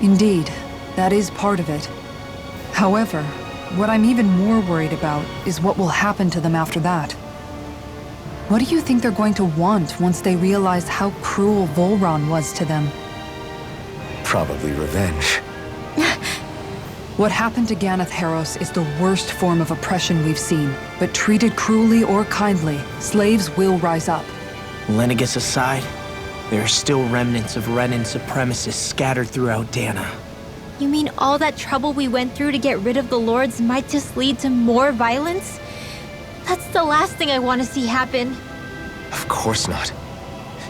Indeed, that is part of it. However, what I'm even more worried about is what will happen to them after that. What do you think they're going to want once they realize how cruel Volron was to them? Probably revenge. What happened to Ganeth Haros is the worst form of oppression we've seen, but treated cruelly or kindly, slaves will rise up. Lenegis aside, there are still remnants of Renan supremacists scattered throughout Dana. You mean all that trouble we went through to get rid of the Lords might just lead to more violence? That's the last thing I want to see happen. Of course not.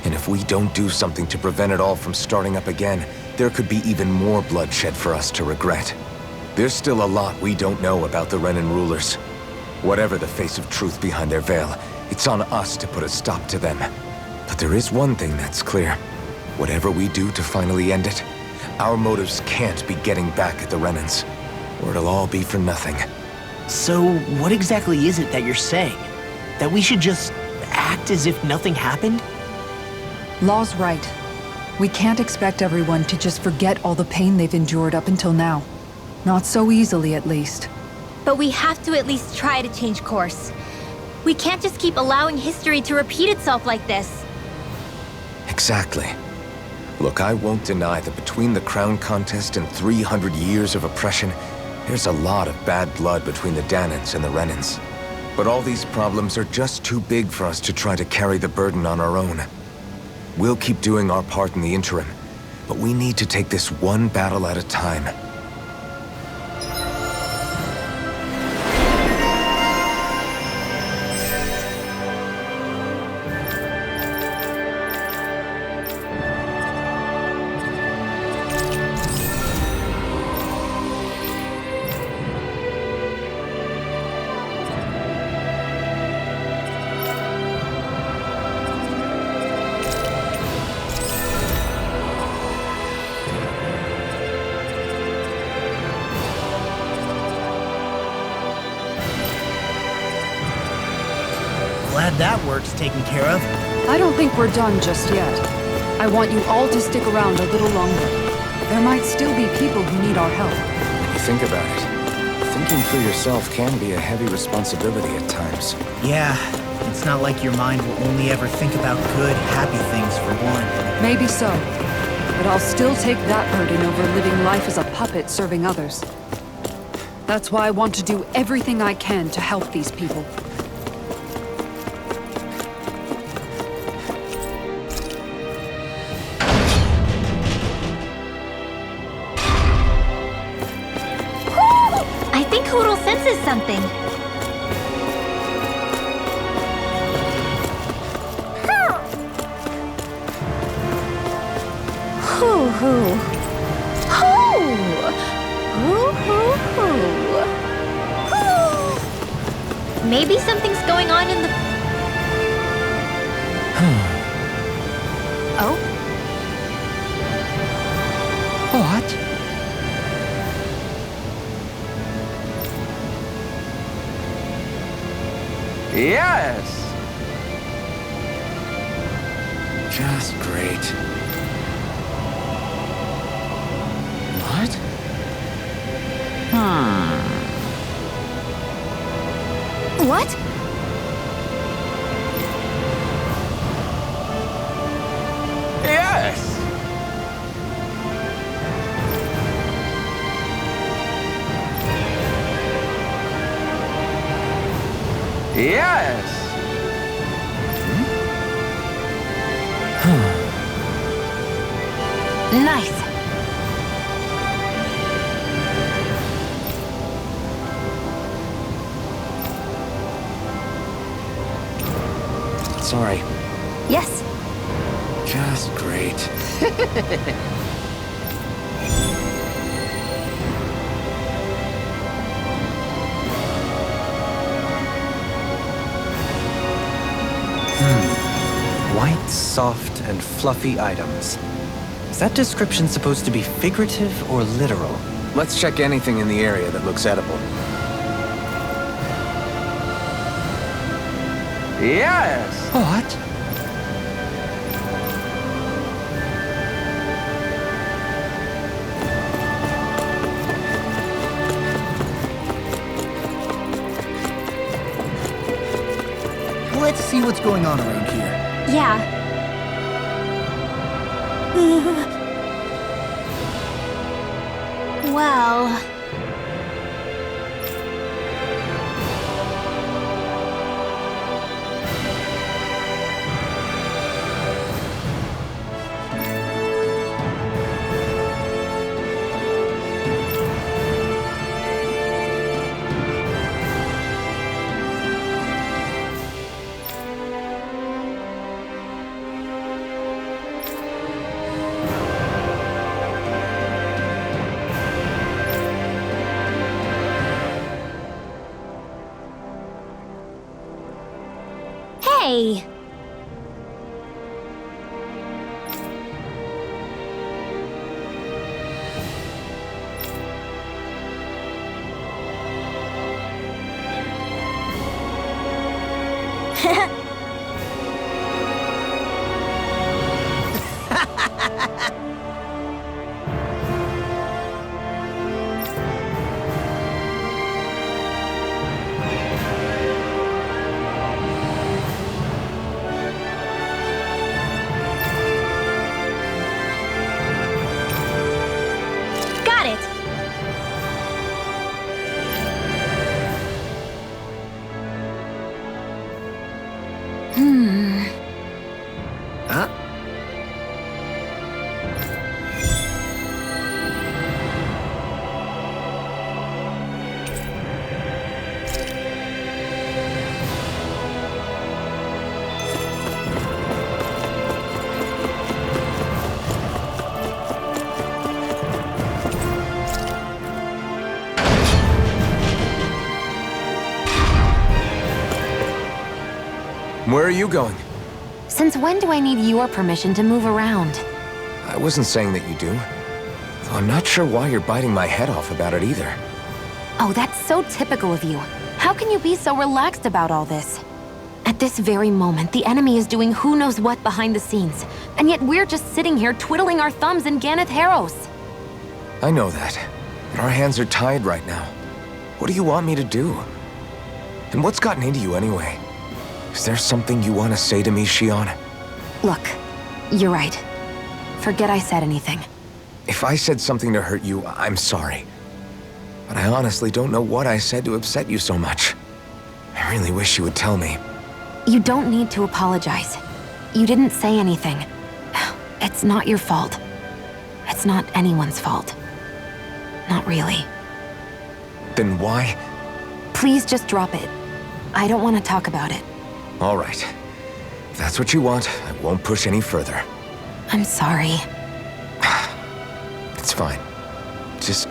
And if we don't do something to prevent it all from starting up again, there could be even more bloodshed for us to regret. There's still a lot we don't know about the Renan rulers. Whatever the face of truth behind their veil, it's on us to put a stop to them. But there is one thing that's clear. Whatever we do to finally end it, our motives can't be getting back at the Renans, or it'll all be for nothing. So, what exactly is it that you're saying? That we should just act as if nothing happened? Law's right. We can't expect everyone to just forget all the pain they've endured up until now. Not so easily, at least. But we have to at least try to change course. We can't just keep allowing history to repeat itself like this. Exactly. Look, I won't deny that between the crown contest and 300 years of oppression, there's a lot of bad blood between the Danans and the Renans. But all these problems are just too big for us to try to carry the burden on our own. We'll keep doing our part in the interim, but we need to take this one battle at a time. Glad that work's taken care of. I don't think we're done just yet. I want you all to stick around a little longer. There might still be people who need our help. When you think about it, thinking for yourself can be a heavy responsibility at times. Yeah, it's not like your mind will only ever think about good, happy things for one. Maybe so. But I'll still take that burden over living life as a puppet serving others. That's why I want to do everything I can to help these people. I think Hootle senses something. Hoo hoo. Hoo! Hoo hoo hoo. Hoo! Maybe something's going on in the... Oh? What? Yes! Just great. What? What? Yes! Yes! Nice. Sorry. Yes. Just great. White, soft, and fluffy items. Is that description supposed to be figurative or literal? Let's check anything in the area that looks edible. Yes! What? Let's see what's going on around here. Yeah. Well... Hey! Got it! Huh? Where are you going? Since when do I need your permission to move around? I wasn't saying that you do. Though I'm not sure why you're biting my head off about it either. Oh, that's so typical of you. How can you be so relaxed about all this? At this very moment, the enemy is doing who knows what behind the scenes, and yet we're just sitting here twiddling our thumbs in Ganeth Haros. I know that. But our hands are tied right now. What do you want me to do? And what's gotten into you anyway? Is there something you want to say to me, Shionne? Look, you're right. Forget I said anything. If I said something to hurt you, I'm sorry. But I honestly don't know what I said to upset you so much. I really wish you would tell me. You don't need to apologize. You didn't say anything. It's not your fault. It's not anyone's fault. Not really. Then why? Please just drop it. I don't want to talk about it. All right. If that's what you want, I won't push any further. I'm sorry. It's fine. Just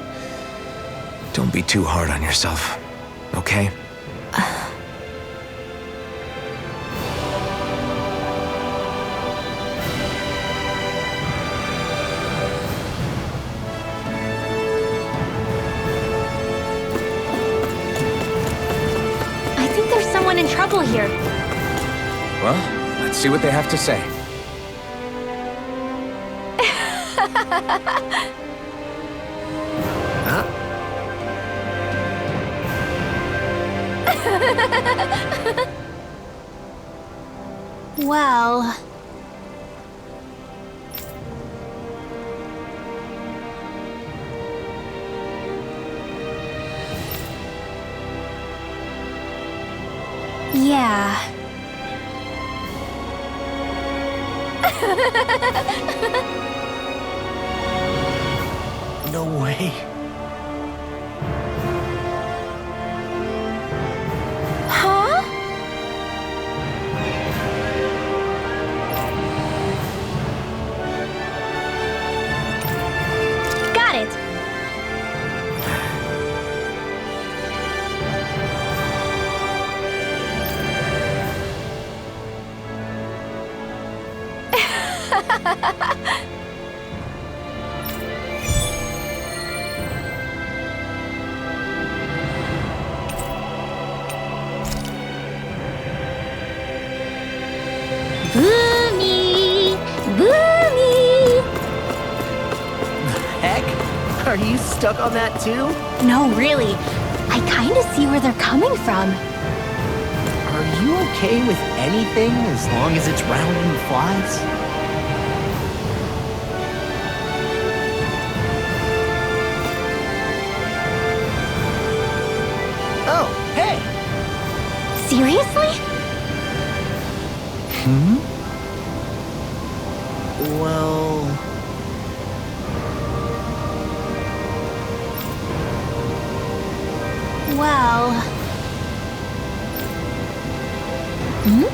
don't be too hard on yourself, okay? I think there's someone in trouble here. Well, let's see what they have to say. Huh? Well... Yeah. No way. Huh? Got it. Boomy! Boomy! Heck? Are you stuck on that too? No, really. I kinda see where they're coming from. Are you okay with anything as long as it's round and flies? Oh, hey! Seriously? Well... Well... Hmm?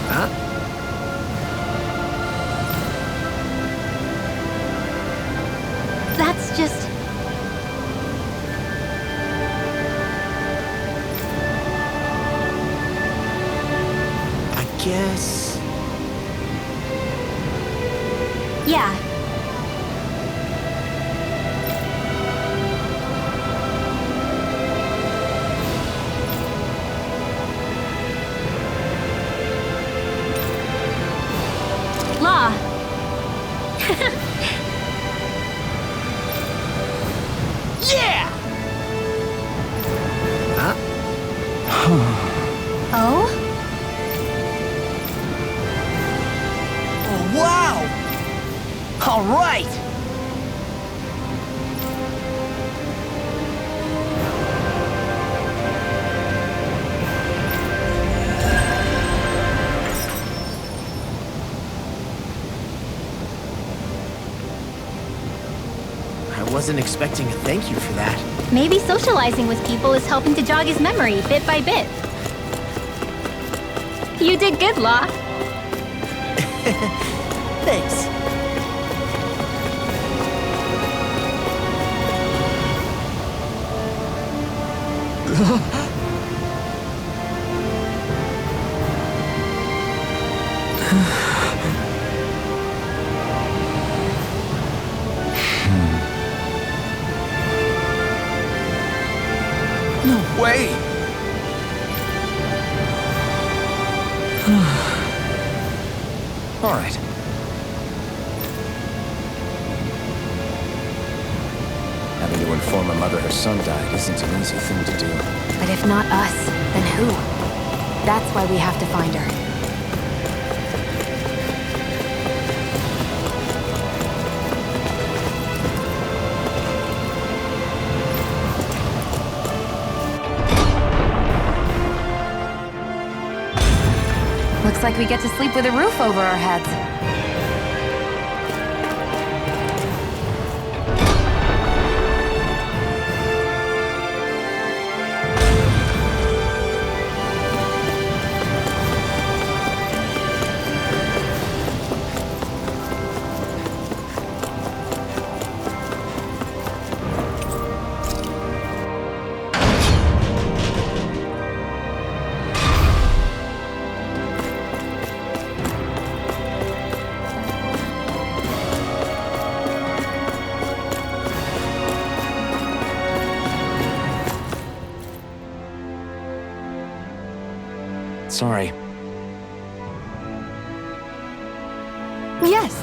Huh? That's just... I guess... Yeah. Law. Yeah! Oh? Oh, wow! All right! I wasn't expecting a thank you for that. Maybe socializing with people is helping to jog his memory bit by bit. You did good, Law. Thanks. No way! All right. Having to inform a mother her son died isn't an easy thing to do. But if not us, then who? That's why we have to find her. Looks like we get to sleep with a roof over our heads. Sorry. Yes.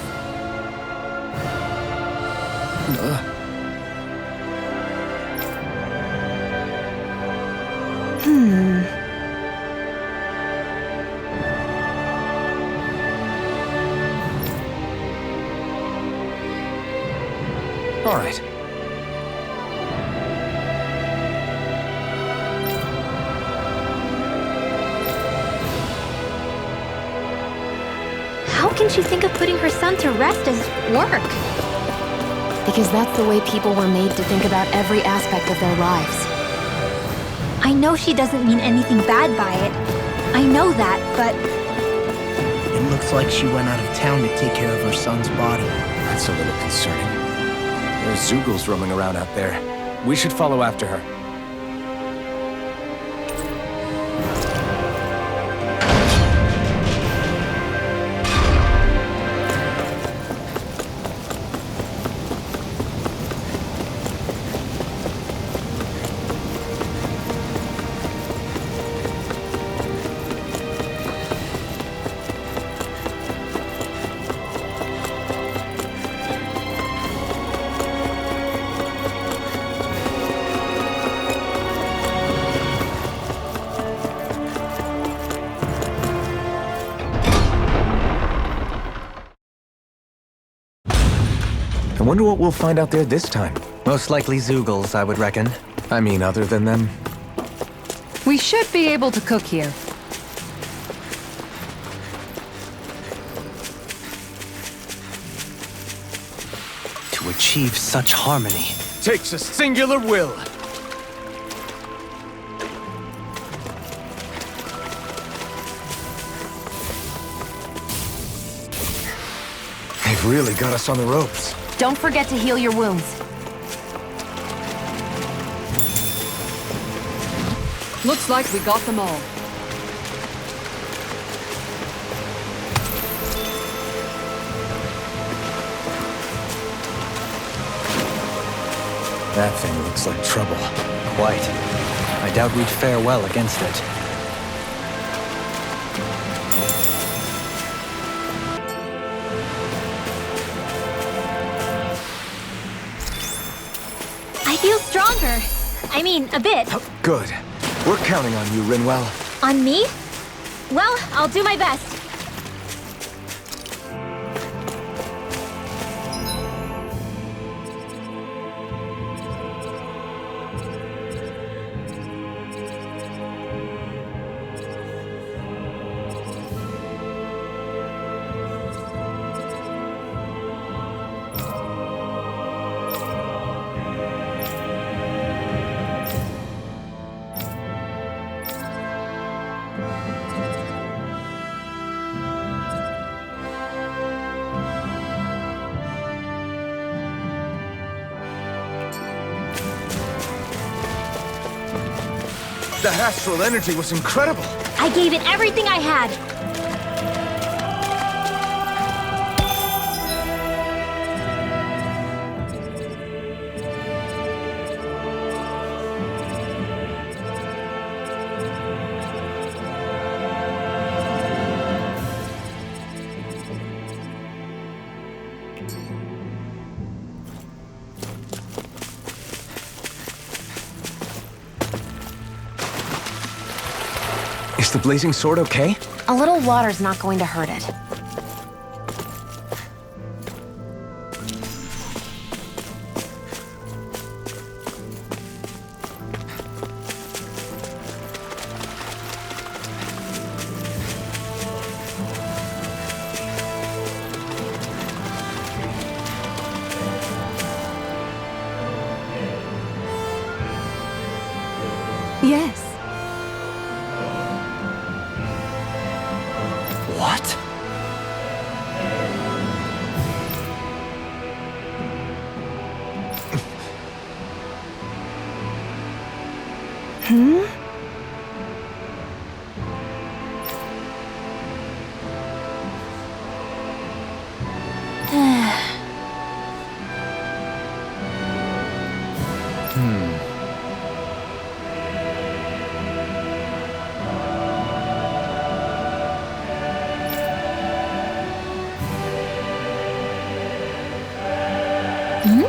All right. How can she think of putting her son to rest as work? Because that's the way people were made to think about every aspect of their lives. I know she doesn't mean anything bad by it. I know that, but... It looks like she went out of town to take care of her son's body. That's a little concerning. There's Zeugles roaming around out there. We should follow after her. I wonder what we'll find out there this time. Most likely Zeugles, I would reckon. I mean, other than them. We should be able to cook here. To achieve such harmony. Takes a singular will. They've really got us on the ropes. Don't forget to heal your wounds. Looks like we got them all. That thing looks like trouble. Quite. I doubt we'd fare well against it. I feel stronger. I mean, a bit. Good. We're counting on you, Rinwell. On me? Well, I'll do my best. That astral energy was incredible. I gave it everything I had. Is the blazing sword okay? A little water's not going to hurt it. Yes. What? Hmm? Hmm? Hmm?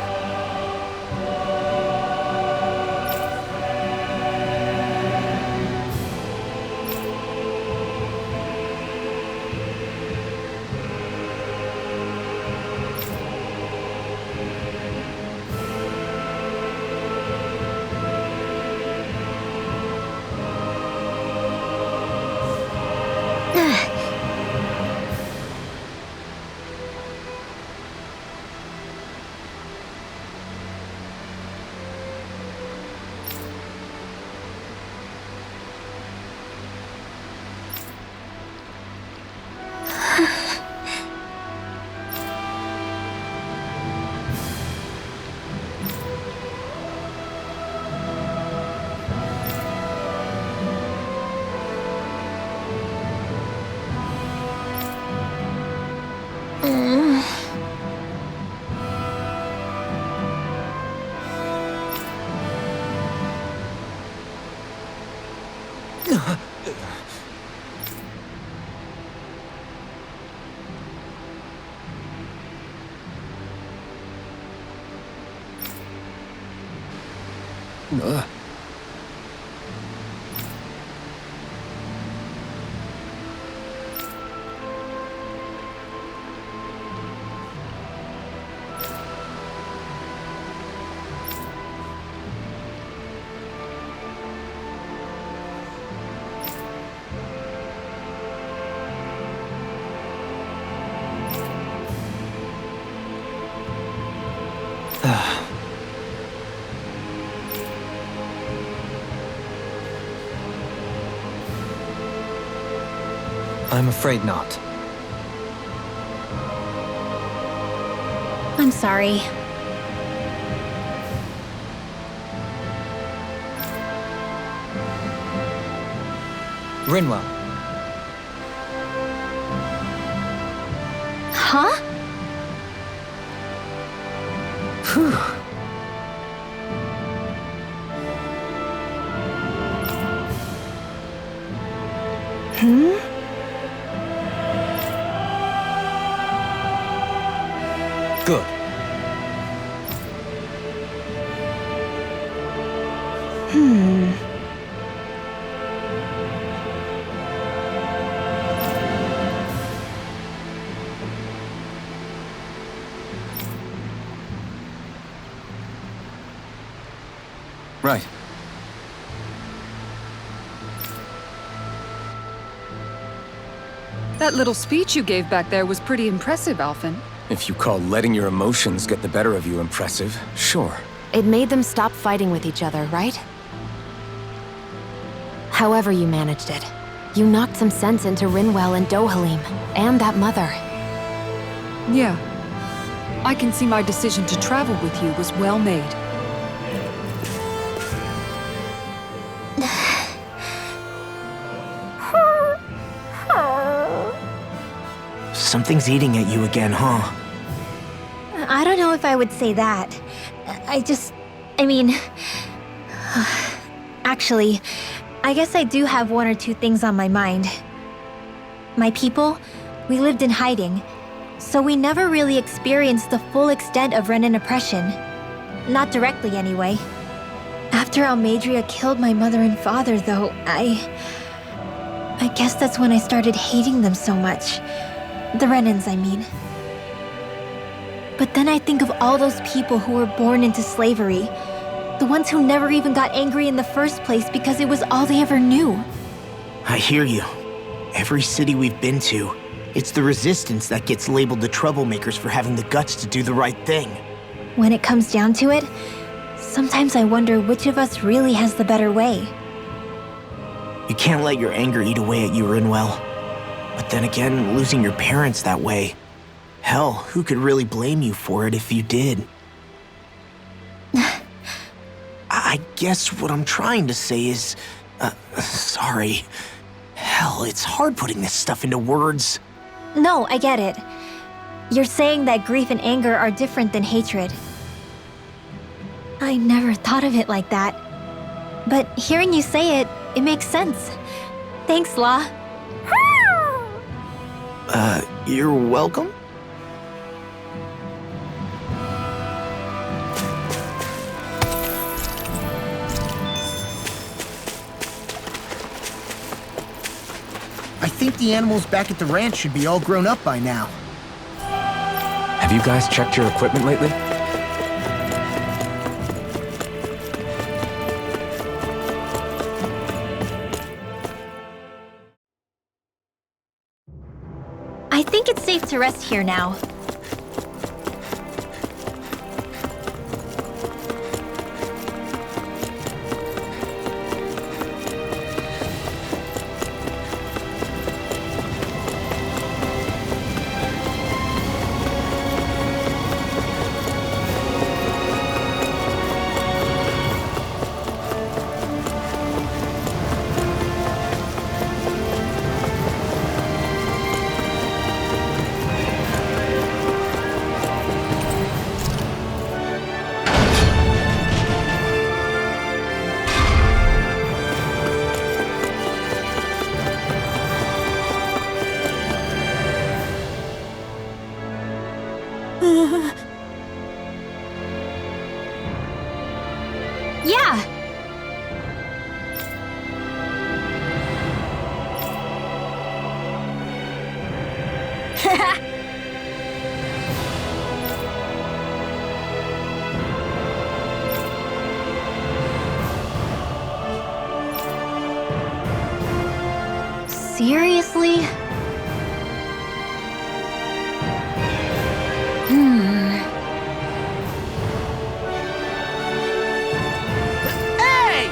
I'm afraid not. I'm sorry. Rinwell, Huh? Hmm? good. Right. That little speech you gave back there was pretty impressive, Alphen. If you call letting your emotions get the better of you impressive, sure. It made them stop fighting with each other, right? However you managed it, you knocked some sense into Rinwell and Dohalim, and that mother. Yeah. I can see my decision to travel with you was well made. Something's eating at you again, huh? I don't know if I would say that. I mean... Actually, I guess I do have one or two things on my mind. My people, we lived in hiding, so we never really experienced the full extent of Renan oppression. Not directly, anyway. After Almadria killed my mother and father, though, I guess that's when I started hating them so much. The Renans, I mean. But then I think of all those people who were born into slavery. The ones who never even got angry in the first place because it was all they ever knew. I hear you. Every city we've been to, it's the Resistance that gets labeled the troublemakers for having the guts to do the right thing. When it comes down to it, sometimes I wonder which of us really has the better way. You can't let your anger eat away at you, Rinwell. But then again, losing your parents that way... Hell, who could really blame you for it if you did? I guess what I'm trying to say is... sorry. Hell, it's hard putting this stuff into words. No, I get it. You're saying that grief and anger are different than hatred. I never thought of it like that. But hearing you say it, it makes sense. Thanks, Law. You're welcome? I think the animals back at the ranch should be all grown up by now. Have you guys checked your equipment lately? I think it's safe to rest here now. Seriously? Hey!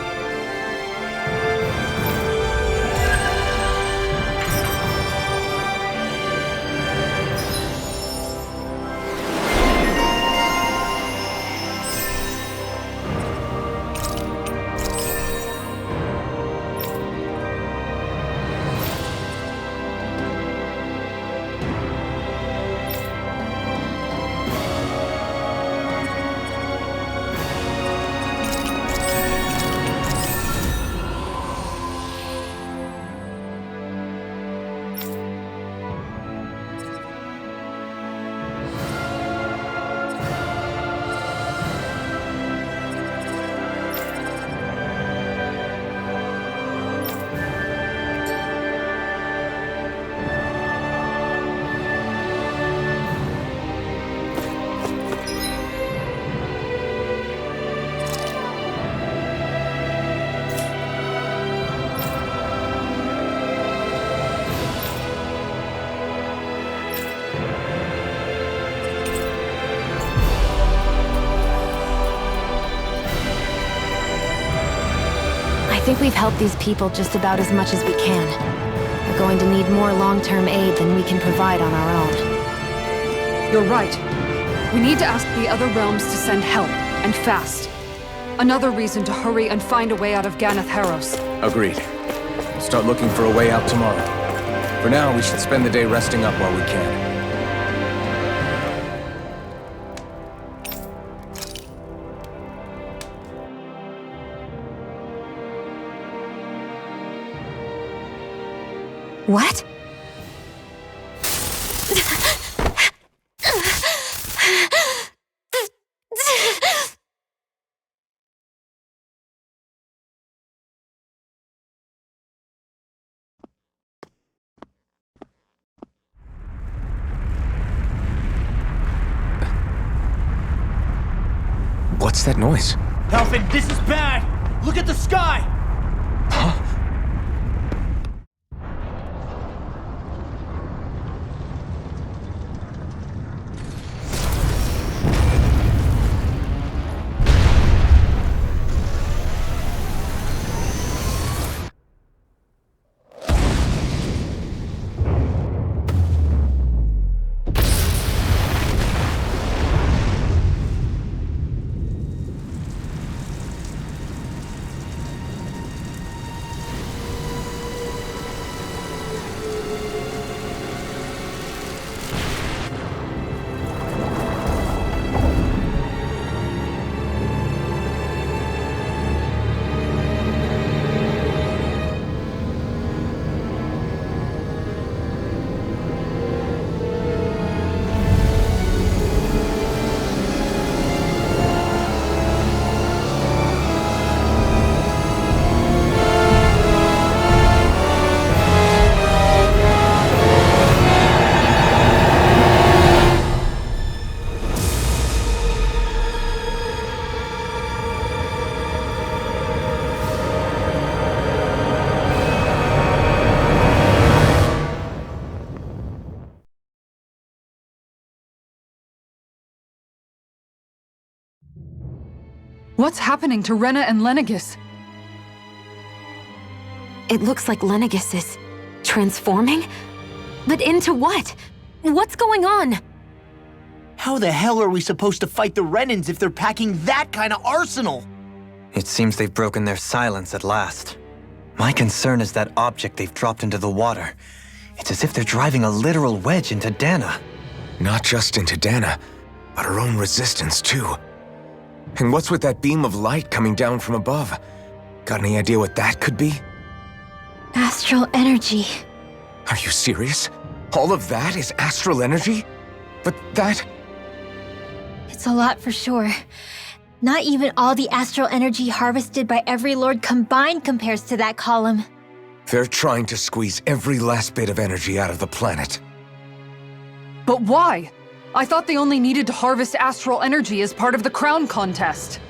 I think we've helped these people just about as much as we can. They're going to need more long-term aid than we can provide on our own. You're right. We need to ask the other realms to send help, and fast. Another reason to hurry and find a way out of Ganath Haros. Agreed. We'll start looking for a way out tomorrow. For now, we should spend the day resting up while we can. What? What's that noise? Alfin, this is bad! Look at the sky! Huh? What's happening to Rena and Lenegis? It looks like Lenegis is transforming? But into what? What's going on? How the hell are we supposed to fight the Renans if they're packing that kind of arsenal? It seems they've broken their silence at last. My concern is that object they've dropped into the water. It's as if they're driving a literal wedge into Dana. Not just into Dana, but her own resistance too. And what's with that beam of light coming down from above? Got any idea what that could be? Astral energy. Are you serious? All of that is astral energy? But that... It's a lot for sure. Not even all the astral energy harvested by every lord combined compares to that column. They're trying to squeeze every last bit of energy out of the planet. But why? I thought they only needed to harvest astral energy as part of the crown contest.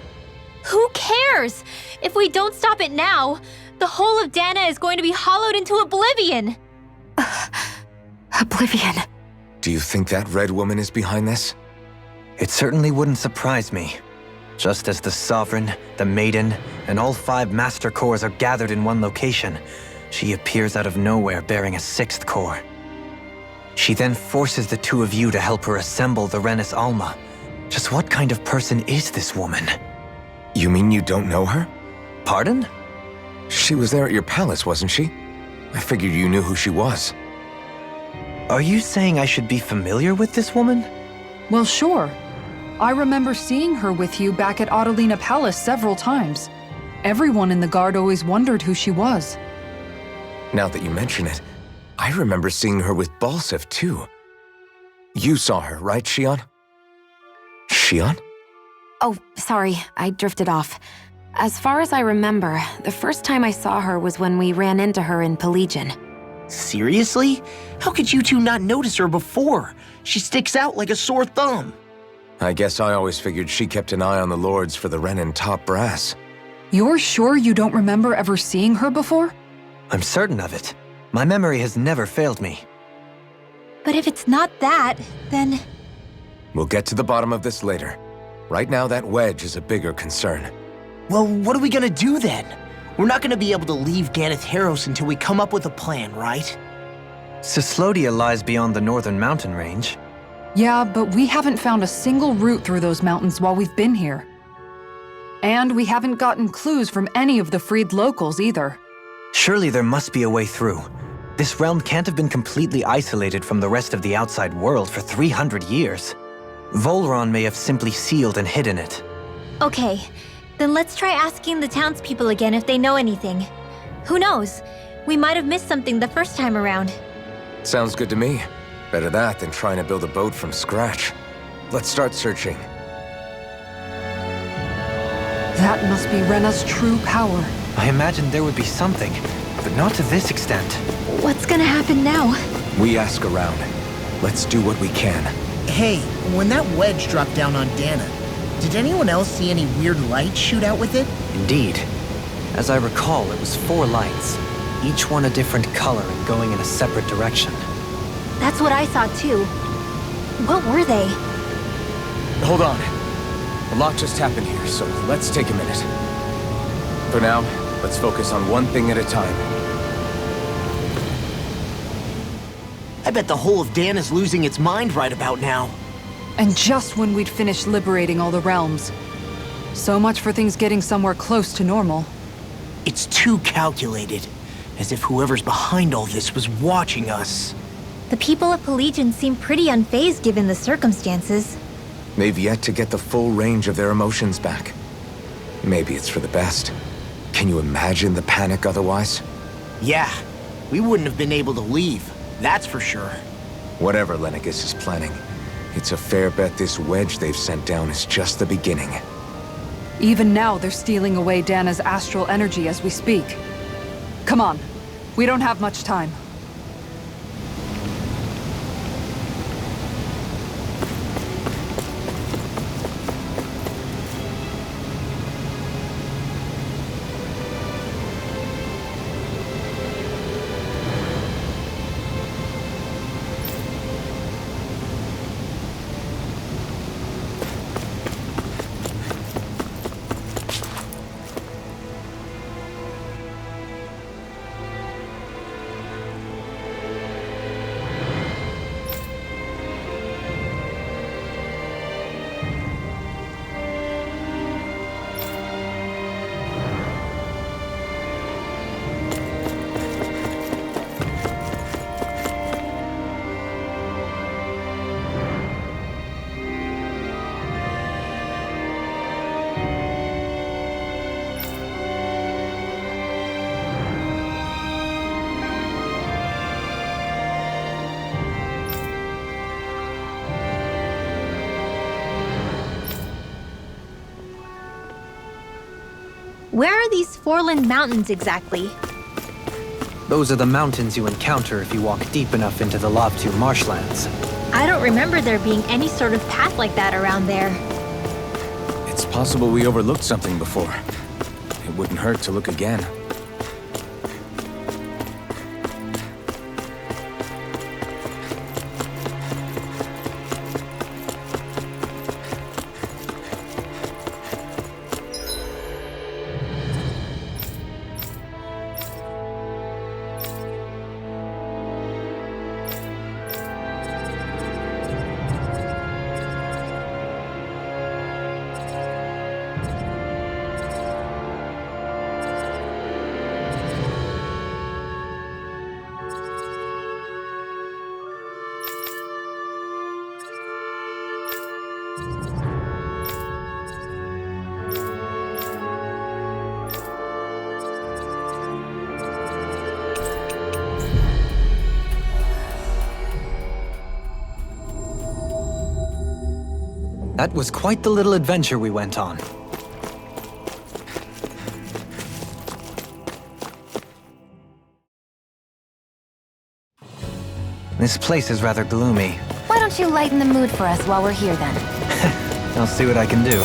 Who cares? If we don't stop it now, The whole of Dana is going to be hollowed into oblivion! Oblivion. Do you think that red woman is behind this? It certainly wouldn't surprise me. Just as the Sovereign, the Maiden, and all 5 Master Cores are gathered in one location, she appears out of nowhere bearing a 6th core. She then forces the 2 of you to help her assemble the Renis Alma. Just what kind of person is this woman? You mean you don't know her? Pardon? She was there at your palace, wasn't she? I figured you knew who she was. Are you saying I should be familiar with this woman? Well, sure. I remember seeing her with you back at Adelina Palace several times. Everyone in the Guard always wondered who she was. Now that you mention it, I remember seeing her with Balsif, too. You saw her, right, Shion? Shion? Oh, sorry, I drifted off. As far as I remember, the first time I saw her was when we ran into her in Pelegion. Seriously? How could you 2 not notice her before? She sticks out like a sore thumb. I guess I always figured she kept an eye on the Lords for the Renin top brass. You're sure you don't remember ever seeing her before? I'm certain of it. My memory has never failed me. But if it's not that, then... We'll get to the bottom of this later. Right now, that wedge is a bigger concern. Well, what are we gonna do then? We're not gonna be able to leave Ganath Haros until we come up with a plan, right? Cyslodia lies beyond the northern mountain range. Yeah, but we haven't found a single route through those mountains while we've been here. And we haven't gotten clues from any of the freed locals either. Surely there must be a way through. This realm can't have been completely isolated from the rest of the outside world for 300 years. Volron may have simply sealed and hidden it. Okay, then let's try asking the townspeople again if they know anything. Who knows? We might have missed something the first time around. Sounds good to me. Better that than trying to build a boat from scratch. Let's start searching. That must be Rena's true power. I imagined there would be something, but not to this extent. What's gonna happen now? We ask around. Let's do what we can. Hey, when that wedge dropped down on Dana, did anyone else see any weird lights shoot out with it? Indeed. As I recall, it was 4 lights, each one a different color and going in a separate direction. That's what I saw too. What were they? Hold on. A lot just happened here, so let's take a minute. For now, let's focus on one thing at a time. I bet the whole of Dana's losing its mind right about now. And just when we'd finished liberating all the realms. So much for things getting somewhere close to normal. It's too calculated. As if whoever's behind all this was watching us. The people of Pelegion seem pretty unfazed given the circumstances. They've yet to get the full range of their emotions back. Maybe it's for the best. Can you imagine the panic otherwise? Yeah, we wouldn't have been able to leave, that's for sure. Whatever Lenegis is planning, it's a fair bet this wedge they've sent down is just the beginning. Even now, they're stealing away Dana's astral energy as we speak. Come on, we don't have much time. Where are these Foreland Mountains exactly? Those are the mountains you encounter if you walk deep enough into the Lavtu marshlands. I don't remember there being any sort of path like that around there. It's possible we overlooked something before. It wouldn't hurt to look again. That was quite the little adventure we went on. This place is rather gloomy. Why don't you lighten the mood for us while we're here then? I'll see what I can do.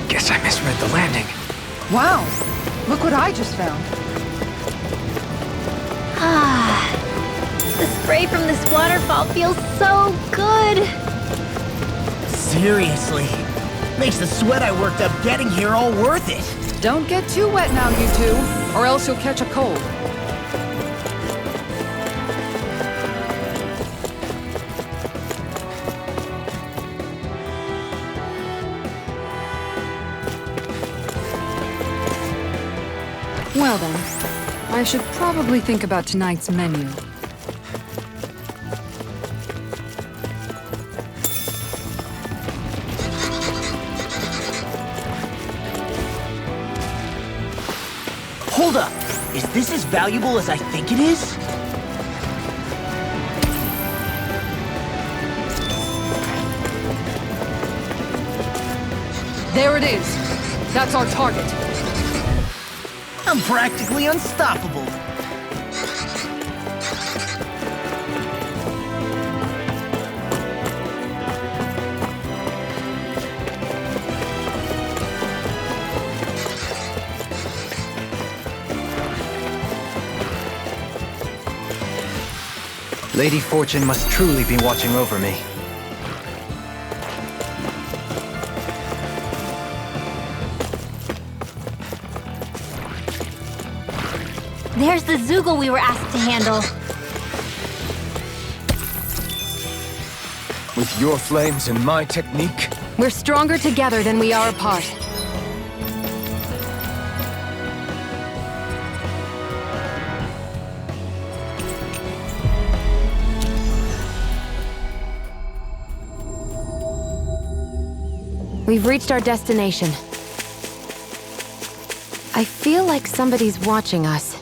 Guess I misread the landing. Wow! Look what I just found. Ah, the spray from this waterfall feels so good. Seriously. Makes the sweat I worked up getting here all worth it. Don't get too wet now, you two, or else you'll catch a cold. Well then, I should probably think about tonight's menu. Hold up! Is this as valuable as I think it is? There it is. That's our target. I'm practically unstoppable. Lady Fortune must truly be watching over me. There's the Zoogle we were asked to handle. With your flames and my technique, We're stronger together than we are apart. We've reached our destination. I feel like somebody's watching us.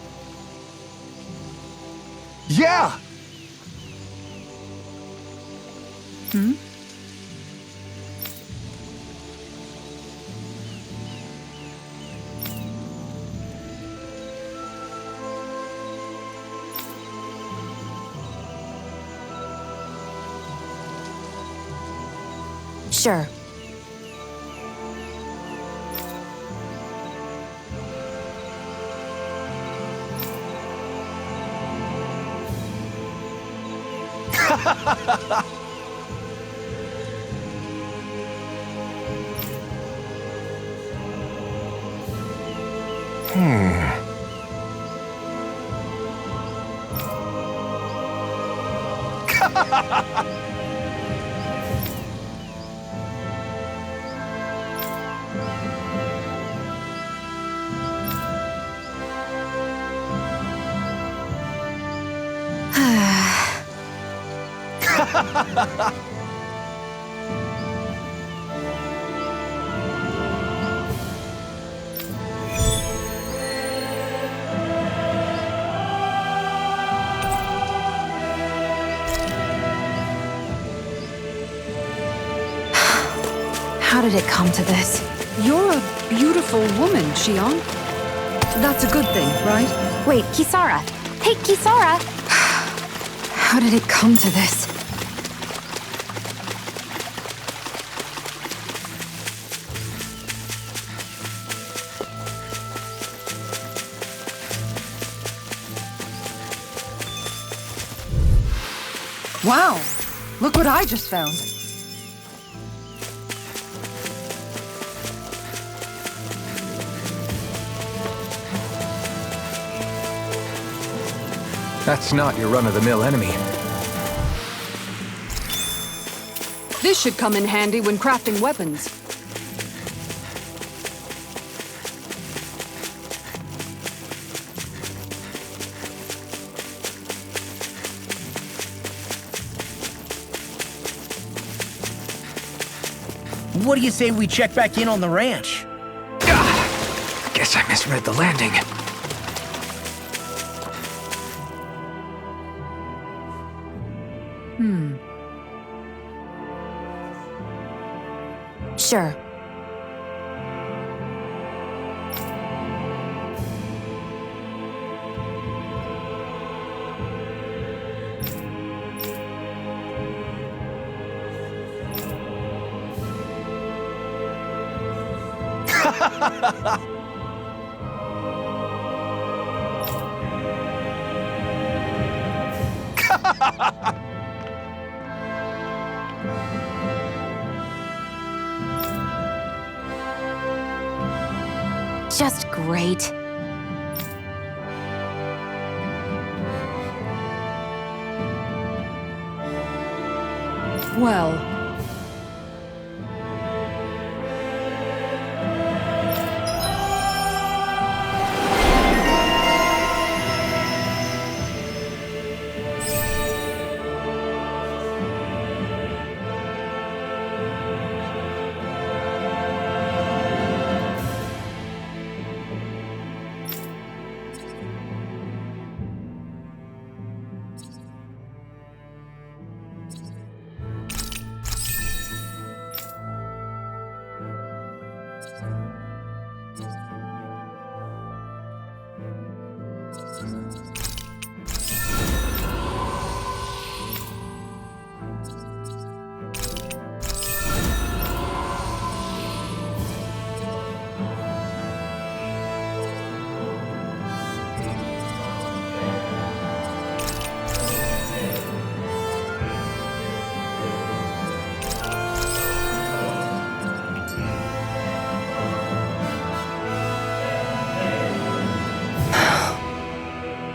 yeah! Sure. How did it come to this? You're a beautiful woman, Xion. That's a good thing, right? Wait, Kisara! Hey, Kisara! How did it come to this? Wow! Look what I just found. That's not your run-of-the-mill enemy. This should come in handy when crafting weapons. What do you say we check back in on the ranch? Guess Guess I misread the landing. Sure. Just great. Well,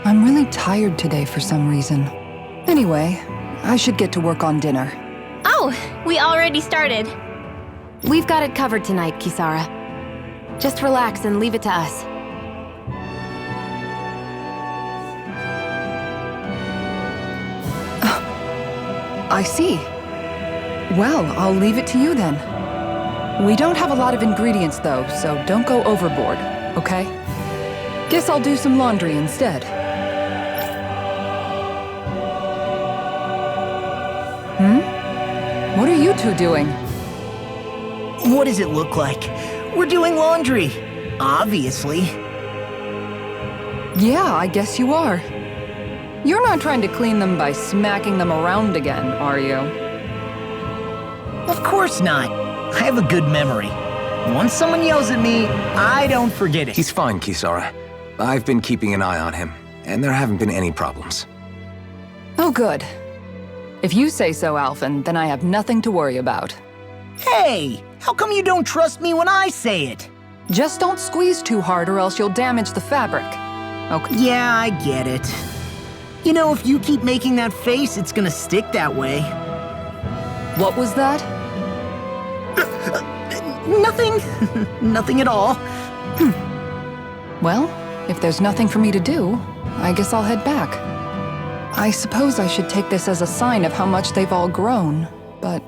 I'm really tired today for some reason. Anyway, I should get to work on dinner. Oh, we already started. We've got it covered tonight, Kisara. Just relax and leave it to us. I see. Well, I'll leave it to you then. We don't have a lot of ingredients though, so don't go overboard, okay? Guess I'll do some laundry instead. What are you two doing? What does it look like? We're doing laundry. Obviously. Yeah, I guess you are. You're not trying to clean them by smacking them around again, are you? Of course not. I have a good memory. Once someone yells at me, I don't forget it. He's fine, Kisara. I've been keeping an eye on him, and there haven't been any problems. Oh, good. If you say so, Alphen, then I have nothing to worry about. Hey! How come you don't trust me when I say it? Just don't squeeze too hard or else you'll damage the fabric. Okay. Yeah, I get it. You know, if you keep making that face, it's gonna stick that way. What was that? Nothing. Nothing at all. Well, if there's nothing for me to do, I guess I'll head back. I suppose I should take this as a sign of how much they've all grown, but...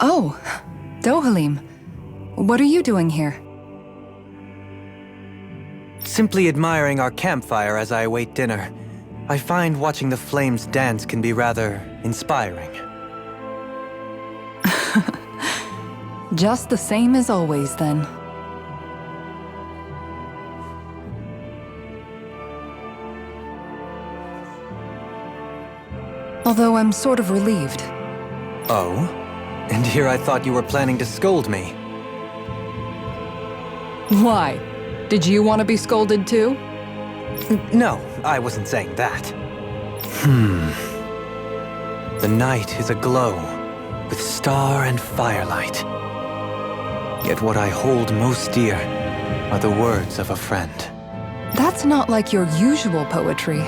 Oh, Dohalim. What are you doing here? Simply admiring our campfire as I await dinner. I find watching the flames dance can be rather inspiring. Just the same as always, then. Although I'm sort of relieved. Oh? And here I thought you were planning to scold me. Why? Did you want to be scolded too? No, I wasn't saying that. The night is aglow with star and firelight. Yet what I hold most dear are the words of a friend. That's not like your usual poetry.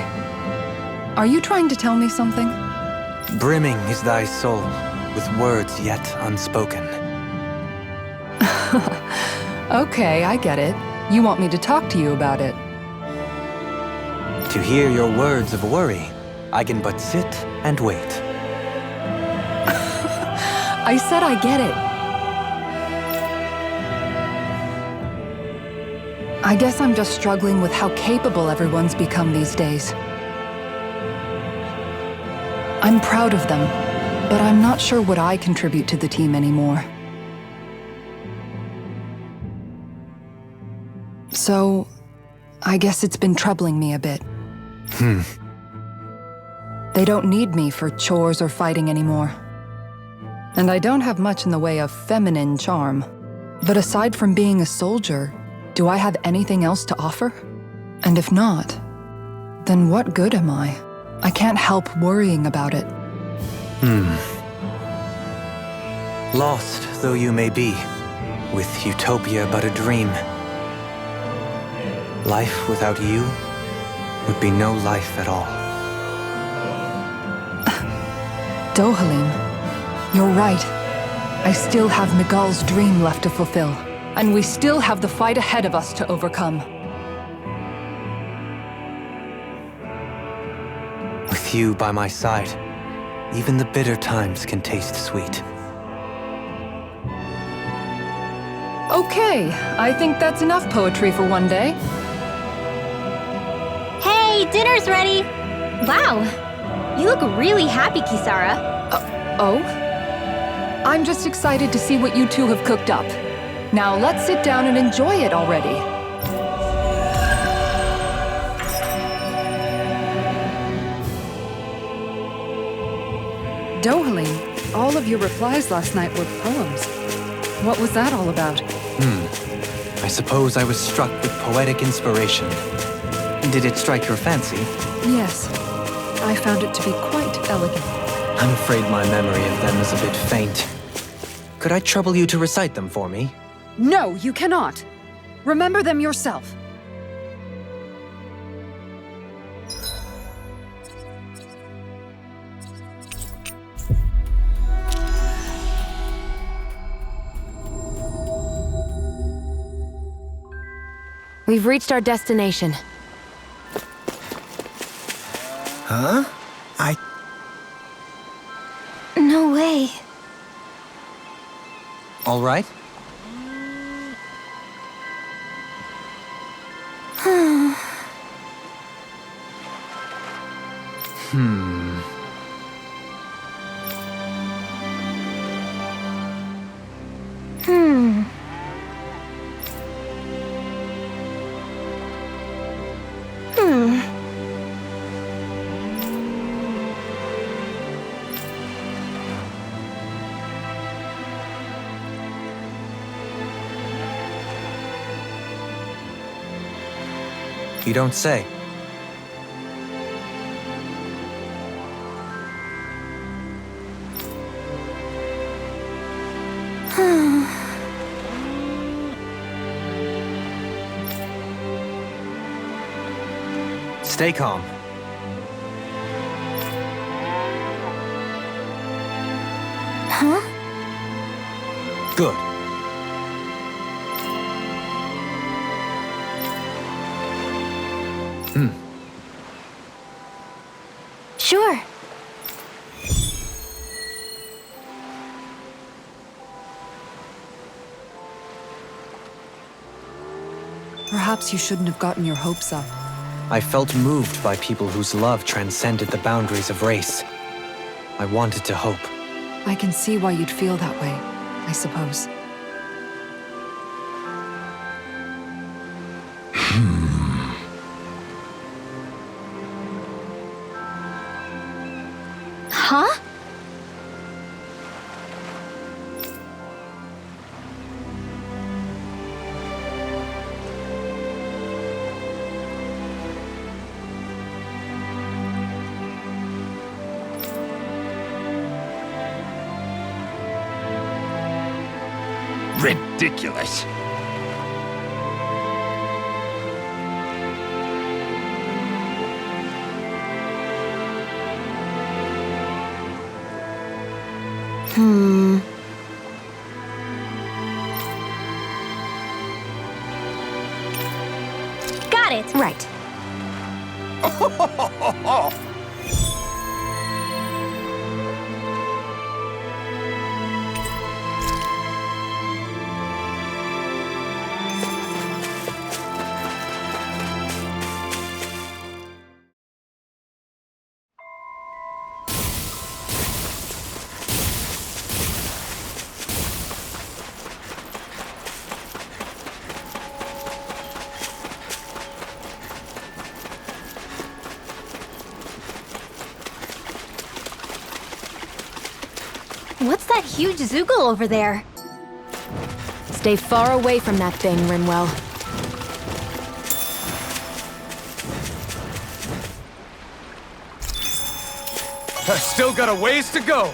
Are you trying to tell me something? Brimming is thy soul with words yet unspoken. Okay, I get it. You want me to talk to you about it. To hear your words of worry, I can but sit and wait. I said I get it. I guess I'm just struggling with how capable everyone's become these days. I'm proud of them, but I'm not sure what I contribute to the team anymore. So, I guess it's been troubling me a bit. They don't need me for chores or fighting anymore. And I don't have much in the way of feminine charm. But aside from being a soldier, do I have anything else to offer? And if not, then what good am I? I can't help worrying about it. Lost though you may be, with utopia but a dream. Life without you would be no life at all. Dohalim, you're right. I still have Miguel's dream left to fulfill, and we still have the fight ahead of us to overcome. With you by my side, even the bitter times can taste sweet. Okay, I think that's enough poetry for one day. Hey, dinner's ready! Wow, you look really happy, Kisara. Oh? I'm just excited to see what you two have cooked up. Now let's sit down and enjoy it already. Dohalim, all of your replies last night were poems. What was that all about? I suppose I was struck with poetic inspiration. Did it strike your fancy? Yes. I found it to be quite elegant. I'm afraid my memory of them is a bit faint. Could I trouble you to recite them for me? No, you cannot. Remember them yourself. We've reached our destination. Huh? No way. All right. You don't say. Stay calm. Huh? Good. Sure. Perhaps you shouldn't have gotten your hopes up. I felt moved by people whose love transcended the boundaries of race. I wanted to hope. I can see why you'd feel that way, I suppose. Huh? Ridiculous. Got it. Right. What's that huge Zoogle over there? Stay far away from that thing, Rinwell. I've still got a ways to go.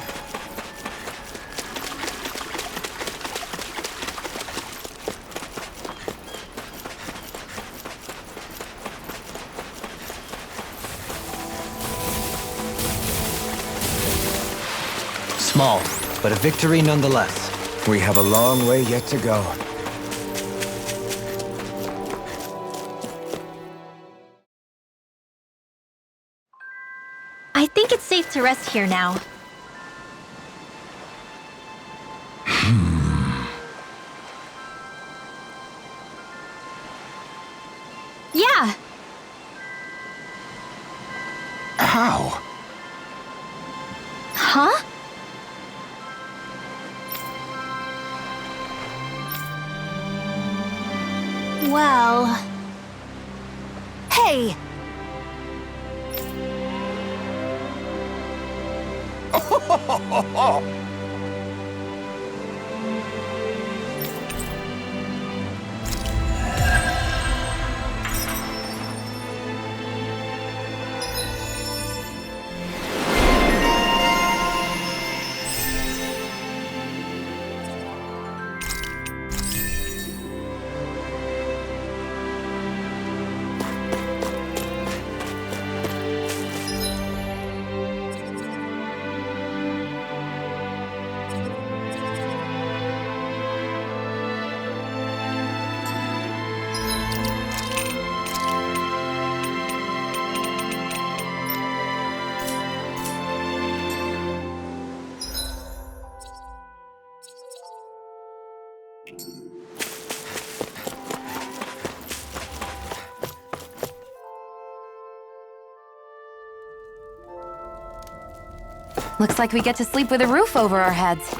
Small, but a victory nonetheless. We have a long way yet to go. I think it's safe to rest here now. Yeah! How? Huh? Well... Hey! Looks like we get to sleep with a roof over our heads.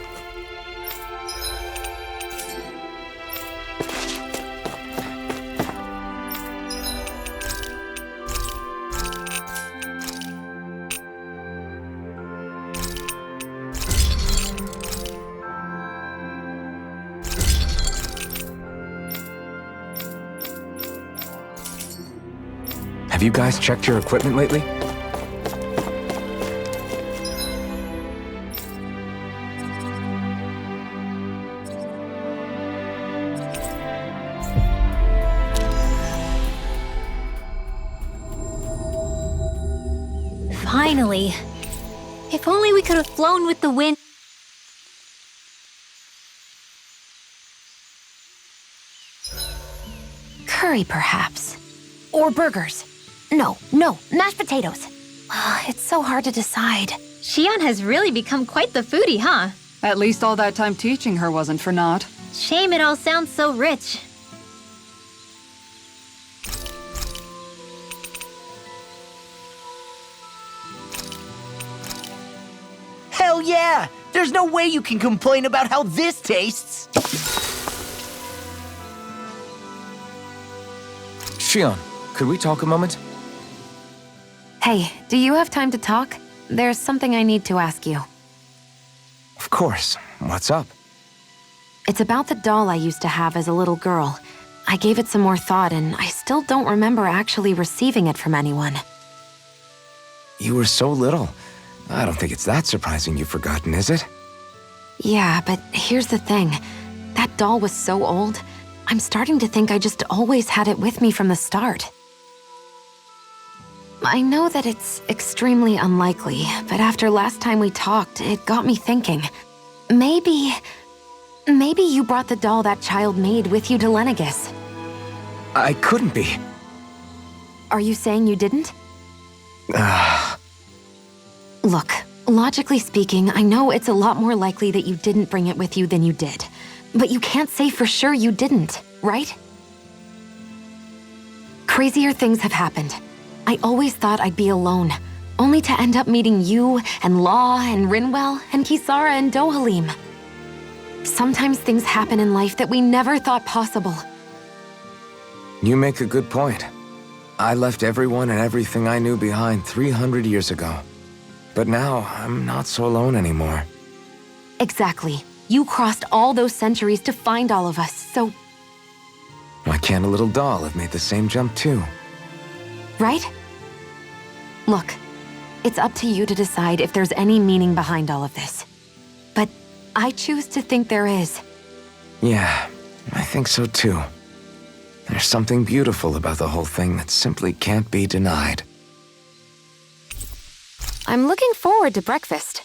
Have you guys checked your equipment lately? Finally. If only we could have flown with the wind. Curry, perhaps. Or burgers. No, mashed potatoes. It's so hard to decide. Xian has really become quite the foodie, huh? At least all that time teaching her wasn't for naught. Shame it all sounds so rich. Hell yeah! There's no way you can complain about how this tastes! Xian, could we talk a moment? Hey, do you have time to talk? There's something I need to ask you. Of course. What's up? It's about the doll I used to have as a little girl. I gave it some more thought, and I still don't remember actually receiving it from anyone. You were so little. I don't think it's that surprising you've forgotten, is it? Yeah, but here's the thing. That doll was so old, I'm starting to think I just always had it with me from the start. I know that it's extremely unlikely, but after last time we talked, it got me thinking. Maybe you brought the doll that child made with you to Lenegis. I couldn't be. Are you saying you didn't? Look, logically speaking, I know it's a lot more likely that you didn't bring it with you than you did. But you can't say for sure you didn't, right? Crazier things have happened. I always thought I'd be alone, only to end up meeting you, and Law, and Rinwell, and Kisara, and Dohalim. Sometimes things happen in life that we never thought possible. You make a good point. I left everyone and everything I knew behind 300 years ago. But now, I'm not so alone anymore. Exactly. You crossed all those centuries to find all of us, so... Why can't a little doll have made the same jump too? Right? Look, it's up to you to decide if there's any meaning behind all of this. But I choose to think there is. Yeah, I think so too. There's something beautiful about the whole thing that simply can't be denied. I'm looking forward to breakfast.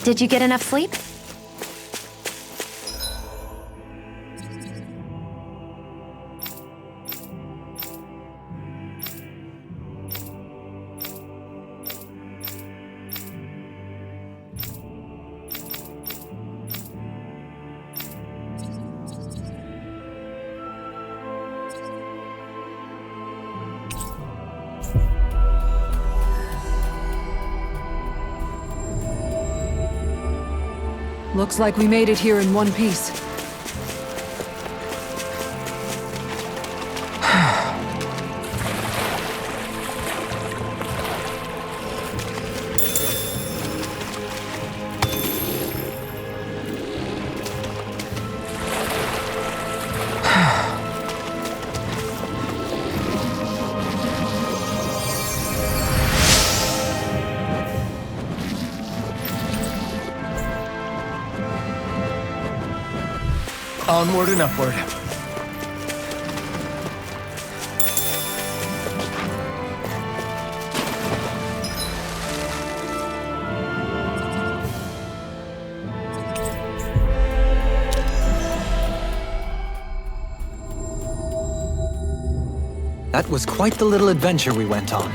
Did you get enough sleep? Looks like we made it here in one piece. Onward and upward. That was quite the little adventure we went on.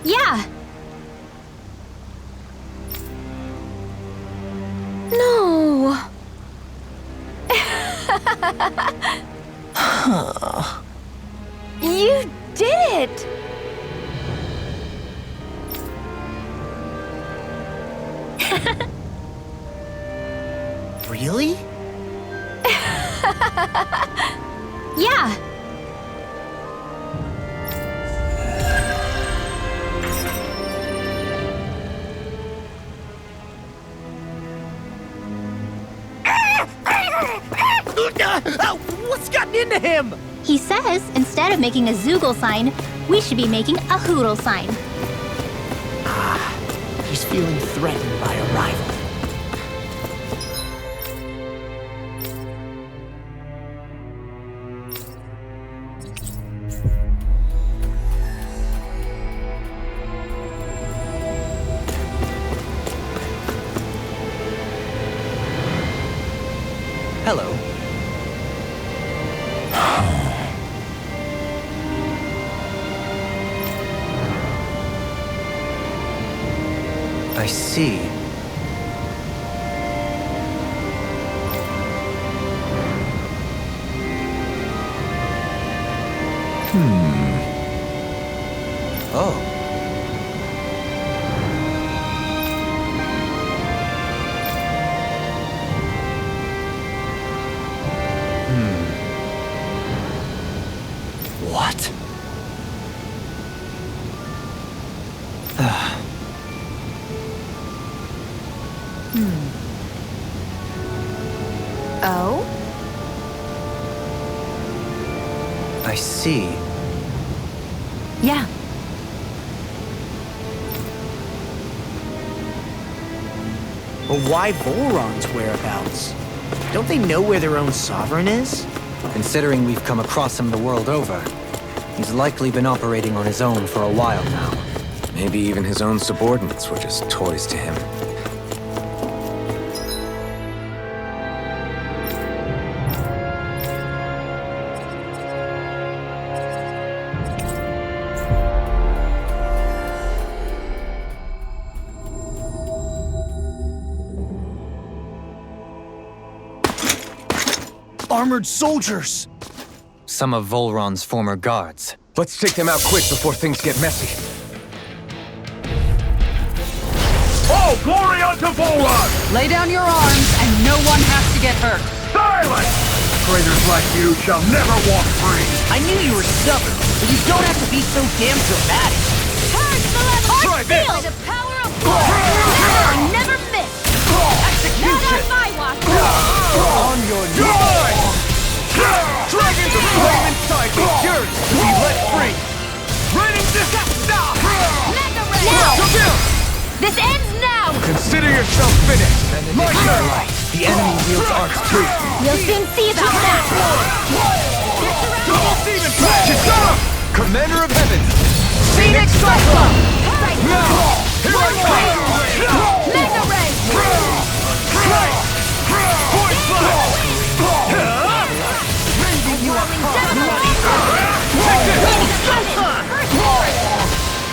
Yeah. No. You did it! Really? Yeah. What's gotten into him? He says instead of making a Zoogle sign, we should be making a Hootle sign. He's feeling threatened by a rival. Hello. I see. Oh. What? Oh? I see. Yeah. But why Volron's whereabouts? Don't they know where their own sovereign is? Considering we've come across him the world over, he's likely been operating on his own for a while now. Maybe even his own subordinates were just toys to him. Armored soldiers! Some of Volron's former guards. Let's take them out quick before things get messy. Oh glory unto Volron! Lay down your arms, and no one has to get hurt. Silence! Traitors like you shall never walk free! I knew you were stubborn, but you don't have to be so damn dramatic. Purge the level! Try this! By the power of God! Never miss! Execution! Not on my watch! On your knees! Dragons of flame inside me yearns to be let free! Raining stop! Now! This ends now! Consider yourself finished! My turn! The enemy wields arts too. You'll soon see about that! Double demon flash! Commander of Heaven! Phoenix Cyclone! Now! Here I come! Mega Ray! Void flash! You are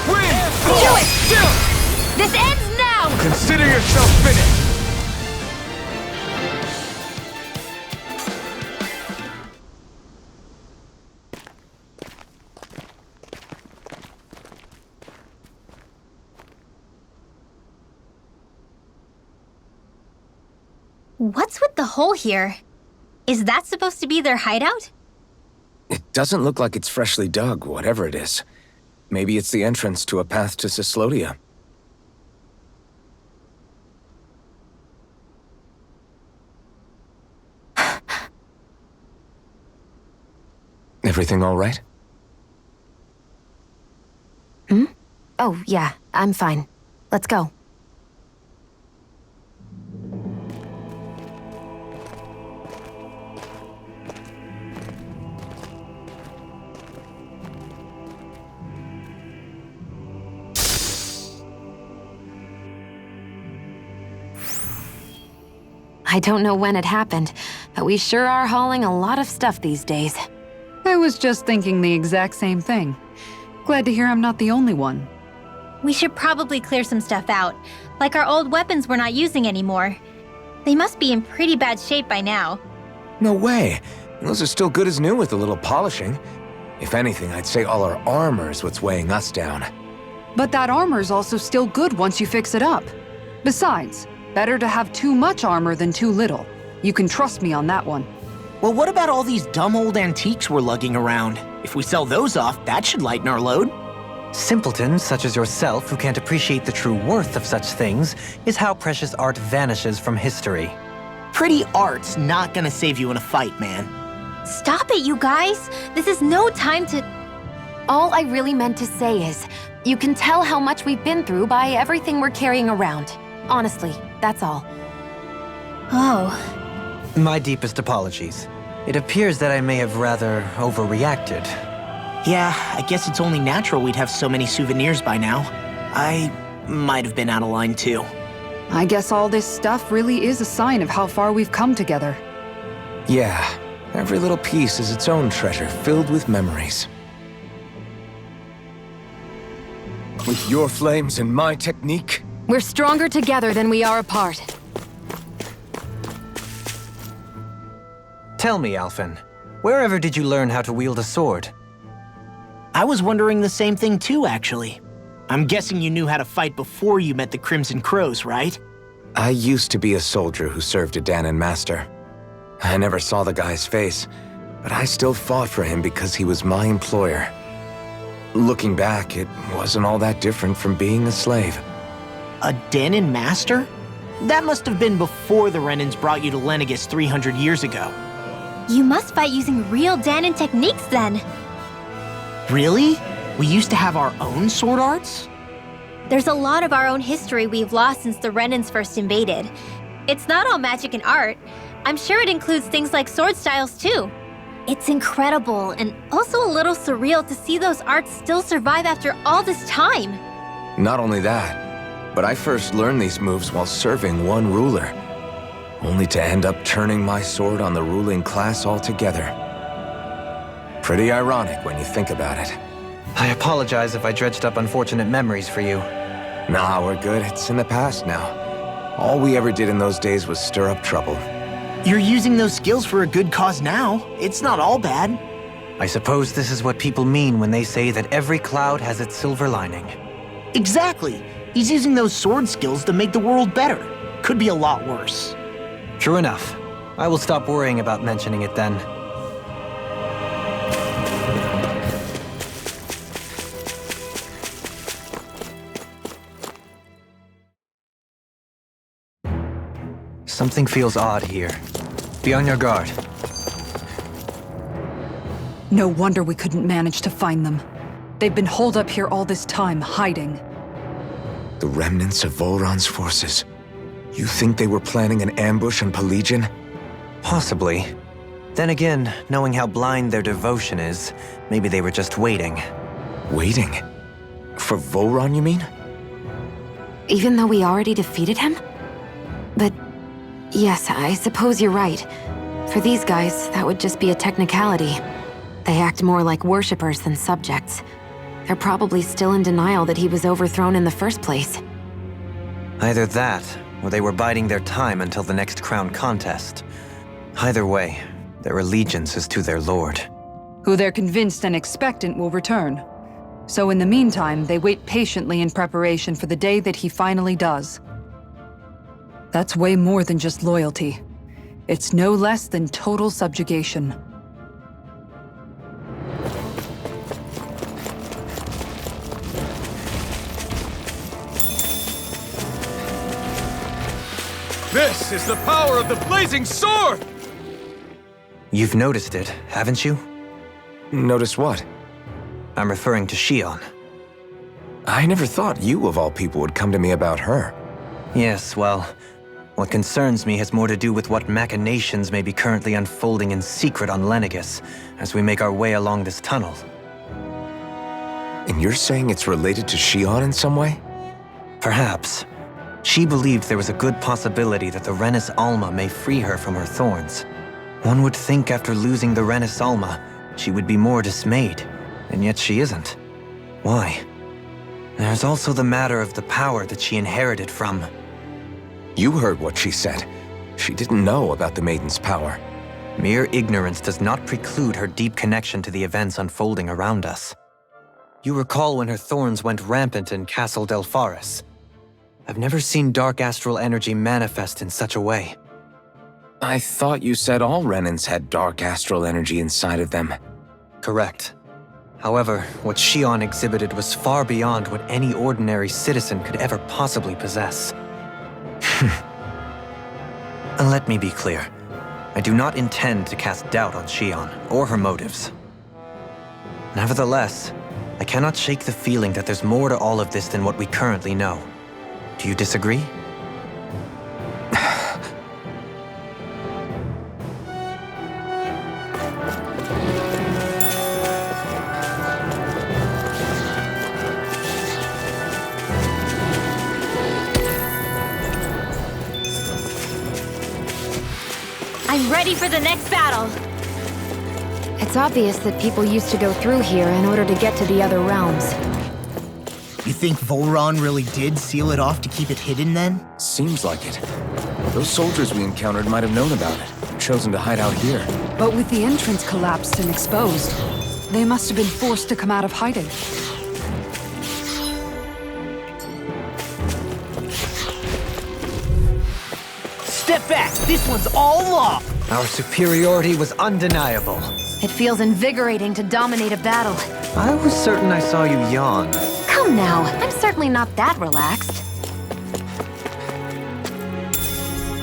Win! Do it! This ends now! Consider yourself finished! What's with the hole here? Is that supposed to be their hideout? It doesn't look like it's freshly dug, whatever it is. Maybe it's the entrance to a path to Cyslodia. Everything all right? Oh, yeah, I'm fine. Let's go. I don't know when it happened, but we sure are hauling a lot of stuff these days. I was just thinking the exact same thing. Glad to hear I'm not the only one. We should probably clear some stuff out, like our old weapons we're not using anymore. They must be in pretty bad shape by now. No way. Those are still good as new with a little polishing. If anything, I'd say all our armor is what's weighing us down. But that armor's also still good once you fix it up. Besides, better to have too much armor than too little. You can trust me on that one. Well, what about all these dumb old antiques we're lugging around? If we sell those off, that should lighten our load. Simpletons such as yourself who can't appreciate the true worth of such things is how precious art vanishes from history. Pretty art's not gonna save you in a fight, man. Stop it, you guys! This is no time to... All I really meant to say is, you can tell how much we've been through by everything we're carrying around. Honestly, that's all. Oh. My deepest apologies. It appears that I may have rather overreacted. Yeah, I guess it's only natural we'd have so many souvenirs by now. I might have been out of line too. I guess all this stuff really is a sign of how far we've come together. Yeah, every little piece is its own treasure filled with memories. With your flames and my technique, We're stronger together than we are apart. Tell me, Alphen, wherever did you learn how to wield a sword? I was wondering the same thing too, actually. I'm guessing you knew how to fight before you met the Crimson Crows, right? I used to be a soldier who served a Dahnan master. I never saw the guy's face, but I still fought for him because he was my employer. Looking back, it wasn't all that different from being a slave. A Dahnan master? That must have been before the Renans brought you to Lenegis 300 years ago. You must fight using real Dahnan techniques then. Really? We used to have our own sword arts? There's a lot of our own history we've lost since the Renans first invaded. It's not all magic and art. I'm sure it includes things like sword styles too. It's incredible and also a little surreal to see those arts still survive after all this time. Not only that, but I first learned these moves while serving one ruler, only to end up turning my sword on the ruling class altogether. Pretty ironic when you think about it. I apologize if I dredged up unfortunate memories for you. Nah, we're good. It's in the past now. All we ever did in those days was stir up trouble. You're using those skills for a good cause now. It's not all bad. I suppose this is what people mean when they say that every cloud has its silver lining. Exactly. He's using those sword skills to make the world better. Could be a lot worse. True enough. I will stop worrying about mentioning it then. Something feels odd here. Be on your guard. No wonder we couldn't manage to find them. They've been holed up here all this time, hiding. The remnants of Volron's forces. You think they were planning an ambush on Pelegion? Possibly. Then again, knowing how blind their devotion is, maybe they were just waiting. Waiting? For Volron, you mean? Even though we already defeated him? But yes, I suppose you're right. For these guys, that would just be a technicality. They act more like worshippers than subjects. They're probably still in denial that he was overthrown in the first place. Either that, or they were biding their time until the next crown contest. Either way, their allegiance is to their lord. Who they're convinced and expectant will return. So in the meantime, they wait patiently in preparation for the day that he finally does. That's way more than just loyalty. It's no less than total subjugation. This is the power of the blazing sword! You've noticed it, haven't you? Notice what? I'm referring to Shion. I never thought you, of all people, would come to me about her. Yes, well, what concerns me has more to do with what machinations may be currently unfolding in secret on Lenegis as we make our way along this tunnel. And you're saying it's related to Shion in some way? Perhaps. She believed there was a good possibility that the Renis Alma may free her from her thorns. One would think after losing the Renis Alma, she would be more dismayed, and yet she isn't. Why? There's also the matter of the power that she inherited from. You heard what she said. She didn't know about the Maiden's power. Mere ignorance does not preclude her deep connection to the events unfolding around us. You recall when her thorns went rampant in Castle Delpharis. I've never seen dark astral energy manifest in such a way. I thought you said all Renins had dark astral energy inside of them. Correct. However, what Shion exhibited was far beyond what any ordinary citizen could ever possibly possess. Let me be clear. I do not intend to cast doubt on Shion or her motives. Nevertheless, I cannot shake the feeling that there's more to all of this than what we currently know. Do you disagree? I'm ready for the next battle. It's obvious that people used to go through here in order to get to the other realms. You think Volron really did seal it off to keep it hidden then? Seems like it. Those soldiers we encountered might have known about it, chosen to hide out here. But with the entrance collapsed and exposed, they must have been forced to come out of hiding. Step back! This one's all law! Our superiority was undeniable. It feels invigorating to dominate a battle. I was certain I saw you yawn. Come now, I'm certainly not that relaxed.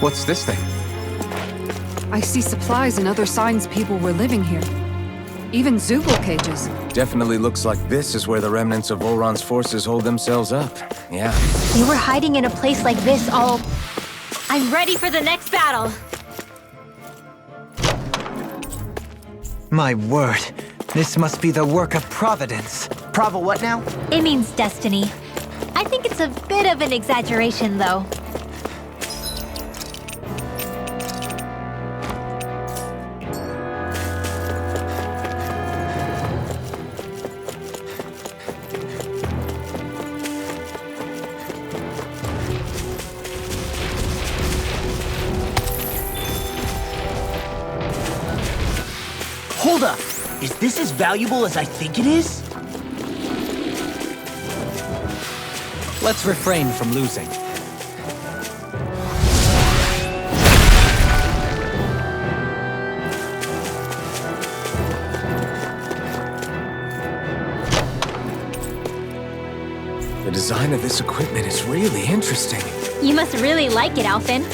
What's this thing? I see supplies and other signs people were living here. Even Zoogle cages. Definitely looks like this is where the remnants of Volron's forces hold themselves up. Yeah. They were hiding in a place like this all... I'm ready for the next battle. My word, this must be the work of Providence. Prava what now? It means destiny. I think it's a bit of an exaggeration, though. Hold up! Is this as valuable as I think it is? Let's refrain from losing. The design of this equipment is really interesting. You must really like it, Alphen.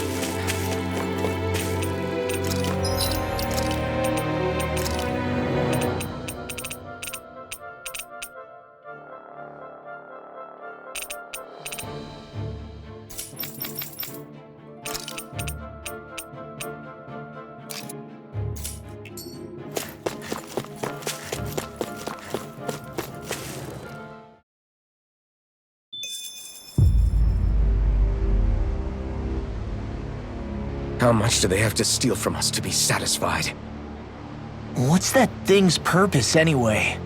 How much do they have to steal from us to be satisfied? What's that thing's purpose, anyway?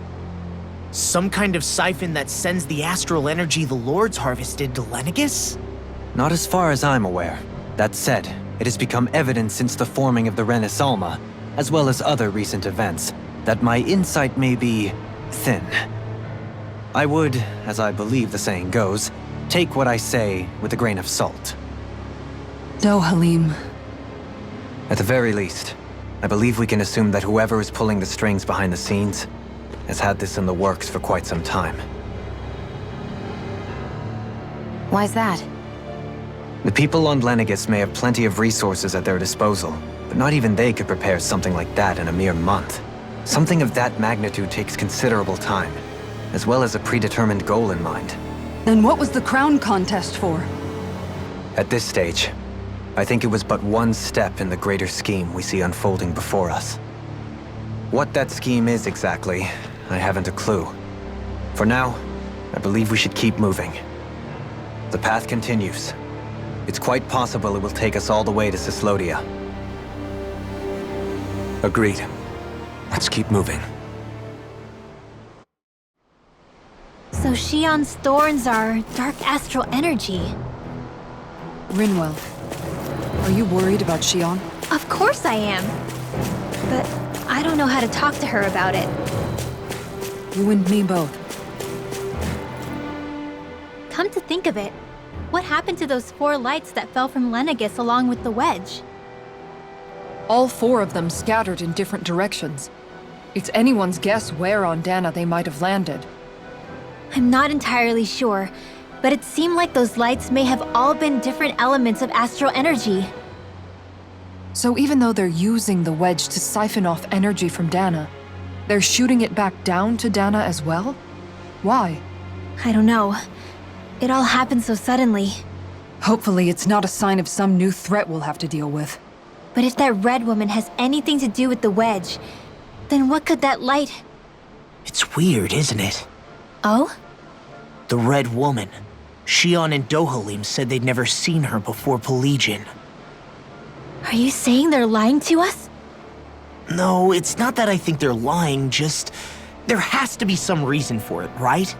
Some kind of siphon that sends the astral energy the Lords harvested to Lenegis? Not as far as I'm aware. That said, it has become evident since the forming of the Renaissalma, as well as other recent events, that my insight may be thin. I would, as I believe the saying goes, take what I say with a grain of salt. Dohalim. At the very least, I believe we can assume that whoever is pulling the strings behind the scenes has had this in the works for quite some time. Why's that? The people on Lenegis may have plenty of resources at their disposal, but not even they could prepare something like that in a mere month. Something of that magnitude takes considerable time, as well as a predetermined goal in mind. Then what was the crown contest for? At this stage, I think it was but one step in the greater scheme we see unfolding before us. What that scheme is exactly, I haven't a clue. For now, I believe we should keep moving. The path continues. It's quite possible it will take us all the way to Cyslodia. Agreed. Let's keep moving. So Shion's thorns are dark astral energy. Rinwell, are you worried about Shion? Of course I am. But I don't know how to talk to her about it. You and me both. Come to think of it, what happened to those 4 lights that fell from Lenegis along with the wedge? All 4 of them scattered in different directions. It's anyone's guess where on Dana they might have landed. I'm not entirely sure, but it seemed like those lights may have all been different elements of astral energy. So even though they're using the wedge to siphon off energy from Dana, they're shooting it back down to Dana as well? Why? I don't know. It all happened so suddenly. Hopefully it's not a sign of some new threat we'll have to deal with. But if that red woman has anything to do with the wedge, then what could that light... It's weird, isn't it? Oh? The Red Woman. Shion and Dohalim said they'd never seen her before Pelegion. Are you saying they're lying to us? No, it's not that I think they're lying, just... there has to be some reason for it, right?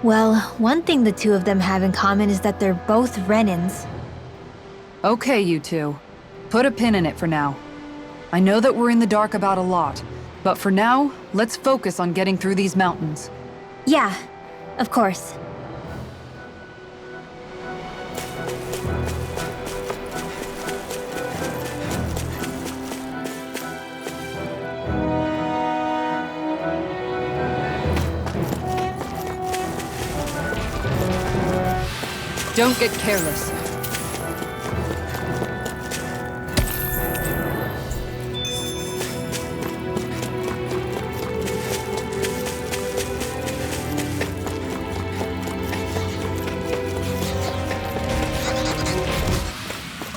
Well, one thing the two of them have in common is that they're both Renans. Okay, you two. Put a pin in it for now. I know that we're in the dark about a lot, but for now, let's focus on getting through these mountains. Yeah, of course. Don't get careless.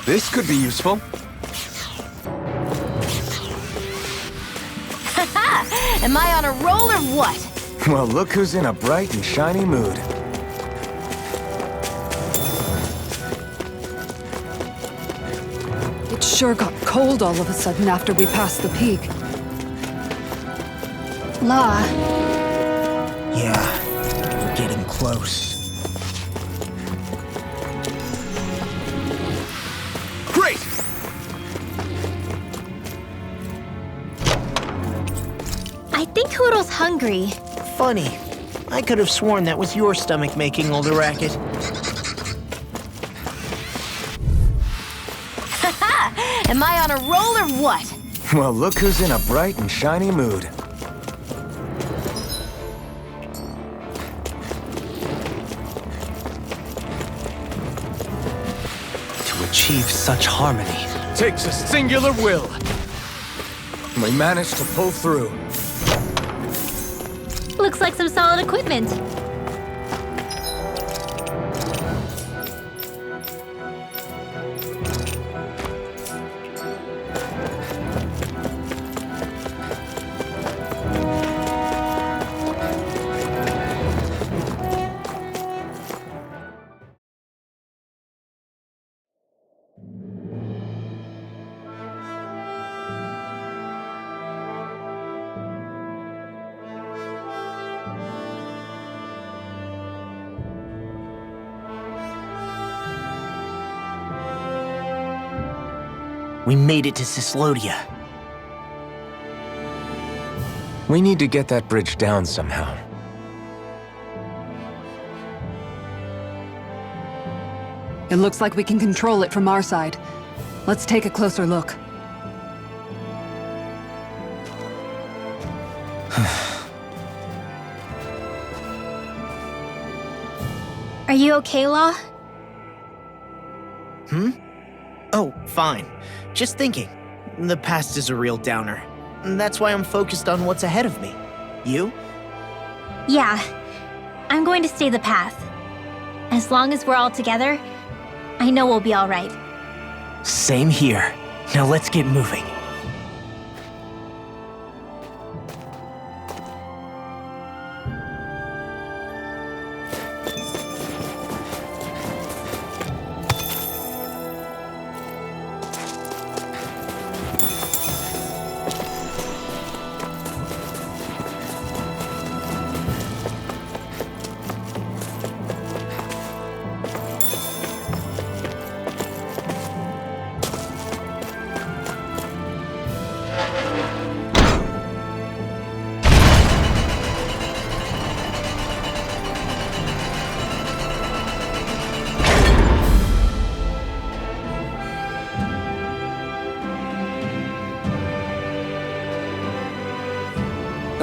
This could be useful. Haha! Am I on a roll or what? Well, look who's in a bright and shiny mood. It sure got cold all of a sudden after we passed the peak. Law. Yeah, we're getting close. Great! I think Hootel's hungry. Funny. I could have sworn that was your stomach making all the racket. Am I on a roll or what? Well, look who's in a bright and shiny mood. To achieve such harmony takes a singular will. We managed to pull through. Looks like some solid equipment. We made it to Cyslodia. We need to get that bridge down somehow. It looks like we can control it from our side. Let's take a closer look. Are you okay, Law? Oh, fine. Just thinking. The past is a real downer. That's why I'm focused on what's ahead of me. You? Yeah. I'm going to stay the path. As long as we're all together, I know we'll be all right. Same here. Now let's get moving.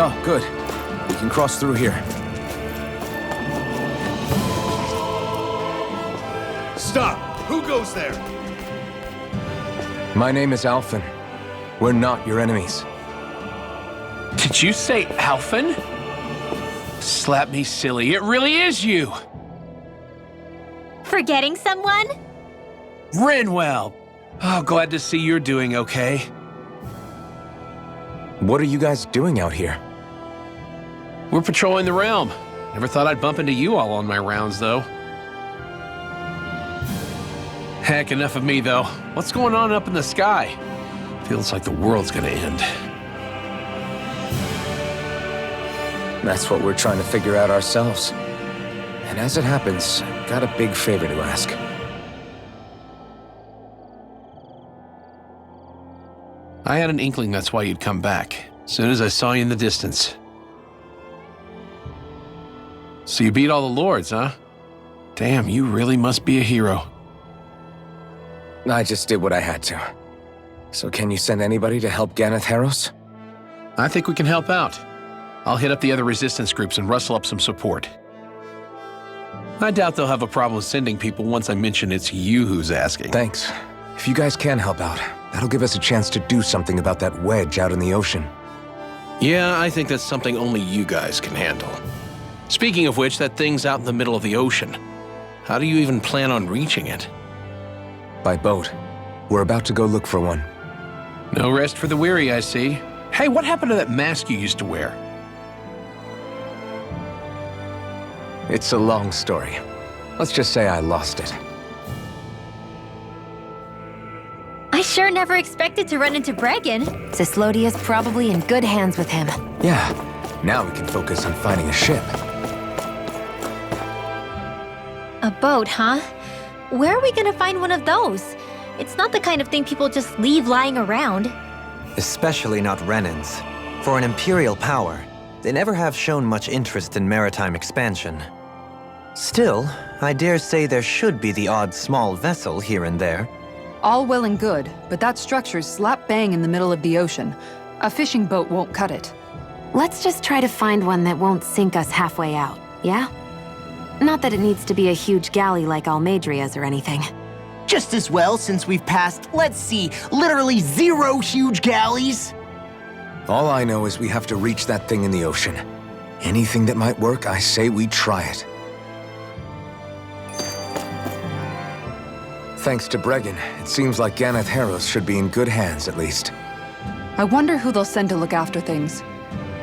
Oh, good. We can cross through here. Stop! Who goes there? My name is Alphen. We're not your enemies. Did you say Alphen? Slap me silly, it really is you! Forgetting someone? Rinwell! Oh, glad to see you're doing okay. What are you guys doing out here? We're patrolling the realm. Never thought I'd bump into you all on my rounds, though. Heck, enough of me, though. What's going on up in the sky? Feels like the world's gonna end. That's what we're trying to figure out ourselves. And as it happens, got a big favor to ask. I had an inkling that's why you'd come back, as soon as I saw you in the distance. So you beat all the lords, huh? Damn, you really must be a hero. I just did what I had to. So can you send anybody to help Ganeth Heros? I think we can help out. I'll hit up the other resistance groups and rustle up some support. I doubt they'll have a problem sending people once I mention it's you who's asking. Thanks. If you guys can help out, that'll give us a chance to do something about that wedge out in the ocean. Yeah, I think that's something only you guys can handle. Speaking of which, that thing's out in the middle of the ocean. How do you even plan on reaching it? By boat. We're about to go look for one. No rest for the weary, I see. Hey, what happened to that mask you used to wear? It's a long story. Let's just say I lost it. I sure never expected to run into Bregan. Cyslodia's probably in good hands with him. Yeah. Now we can focus on finding a ship. A boat, huh? Where are we gonna find one of those? It's not the kind of thing people just leave lying around. Especially not Renan's. For an Imperial power, They never have shown much interest in maritime expansion. Still, I dare say there should be the odd small vessel here and there. All well and good, but that structure's slap bang in the middle of the ocean. A fishing boat won't cut it. Let's just try to find one that won't sink us halfway out, yeah? Not that it needs to be a huge galley like Almadria's or anything. Just as well since we've passed, let's see, literally 0 huge galleys. All I know is we have to reach that thing in the ocean. Anything that might work, I say we try it. Thanks to Bregan, it seems like Ganeth Harros should be in good hands, at least. I wonder who they'll send to look after things.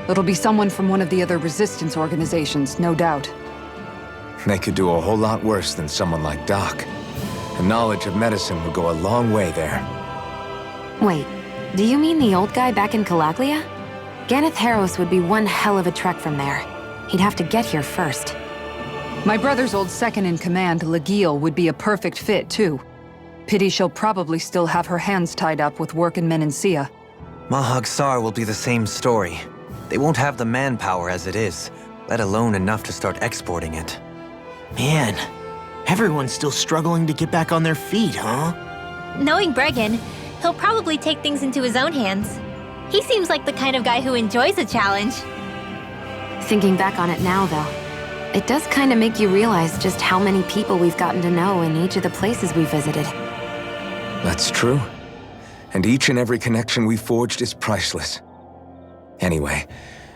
It'll be someone from one of the other resistance organizations, no doubt. They could do a whole lot worse than someone like Doc. A knowledge of medicine would go a long way there. Wait, do you mean the old guy back in Calaglia? Ganeth Harros would be one hell of a trek from there. He'd have to get here first. My brother's old second-in-command, Lagiel, would be a perfect fit, too. Pity she'll probably still have her hands tied up with work in Menancia. Mahag Saar will be the same story. They won't have the manpower as it is, let alone enough to start exporting it. Man, everyone's still struggling to get back on their feet, huh? Knowing Bregan, he'll probably take things into his own hands. He seems like the kind of guy who enjoys a challenge. Thinking back on it now, though, it does kind of make you realize just how many people we've gotten to know in each of the places we visited. That's true. And each and every connection we forged is priceless. Anyway,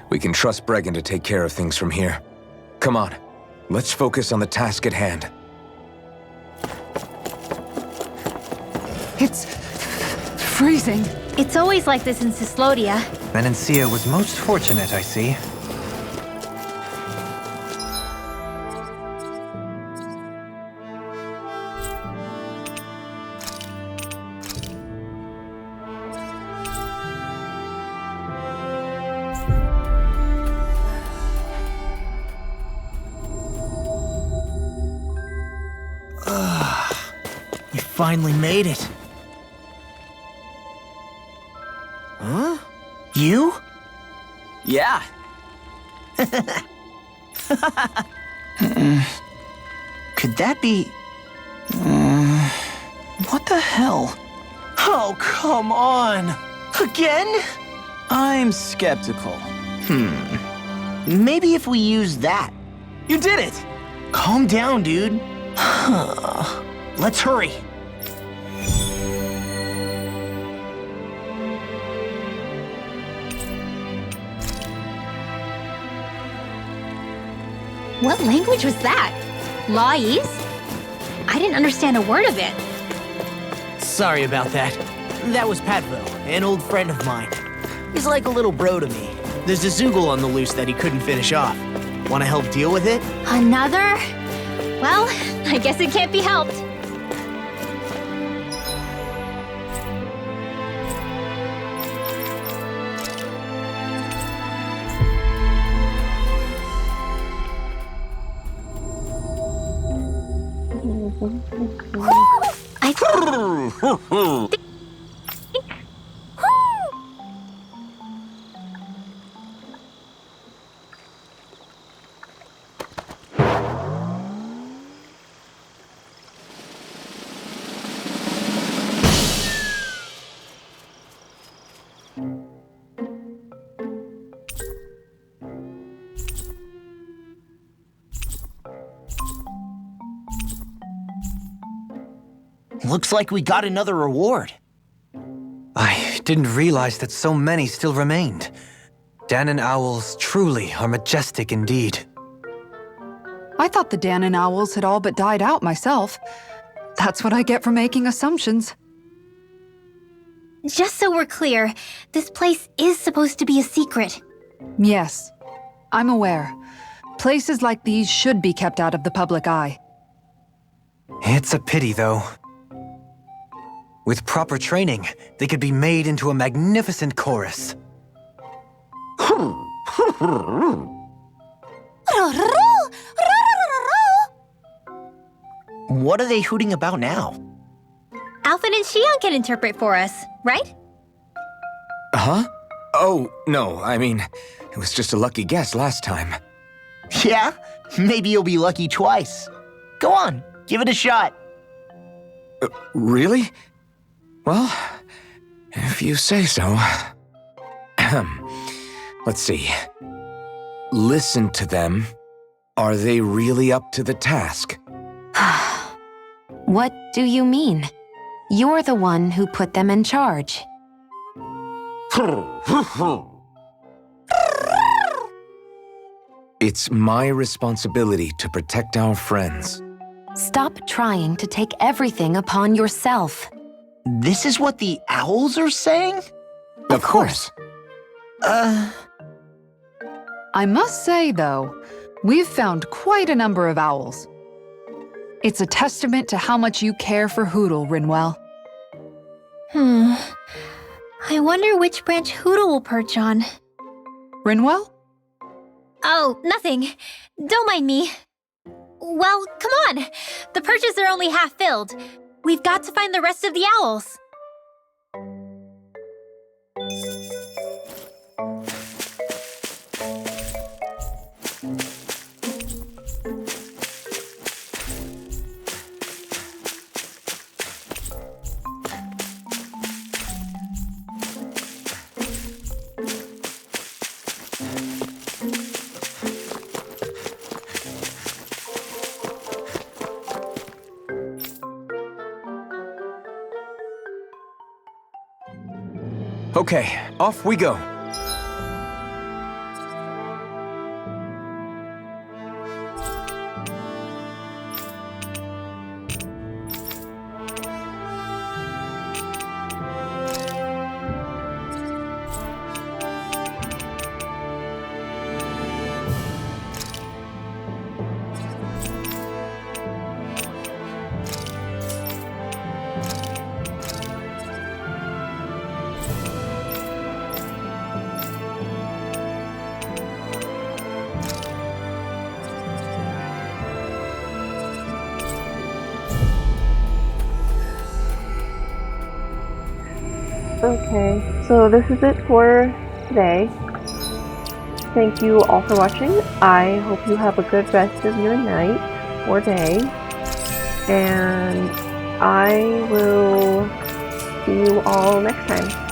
we can trust Bregan to take care of things from here. Come on, let's focus on the task at hand. It's freezing. It's always like this in Cyslodia. Menancia was most fortunate, I see. You finally made it. Huh? You? Yeah. Could that be... What the hell? Oh, come on! Again? I'm skeptical. Maybe if we use that. You did it! Calm down, dude. Let's hurry. What language was that? Lawese? I didn't understand a word of it. Sorry about that. That was Patvo, an old friend of mine. He's like a little bro to me. There's a Zoogle on the loose that he couldn't finish off. Want to help deal with it? Another? Well, I guess it can't be helped. Looks like we got another reward. I didn't realize that so many still remained. Dahnan owls truly are majestic indeed. I thought the Dahnan owls had all but died out myself. That's what I get for making assumptions. Just so we're clear, this place is supposed to be a secret. Yes, I'm aware. Places like these should be kept out of the public eye. It's a pity, though. With proper training, they could be made into a magnificent chorus. What are they hooting about now? Alphen and Xion can interpret for us, right? Huh? Oh, no, I mean, was just a lucky guess last time. Yeah? Maybe you'll be lucky twice. Go on, give it a shot. Really? Well, if you say so. Let's see. Listen to them. Are they really up to the task? What do you mean? You're the one who put them in charge. It's my responsibility to protect our friends. Stop trying to take everything upon yourself. This is what the owls are saying? Of course. I must say, though, we've found quite a number of owls. It's a testament to how much you care for Hootle, Rinwell. I wonder which branch Hootle will perch on. Rinwell? Oh, nothing. Don't mind me. Well, come on. The perches are only half filled. We've got to find the rest of the owls. Okay, off we go. Okay, so this is it for today. Thank you all for watching. I hope you have a good rest of your night or day. And I will see you all next time.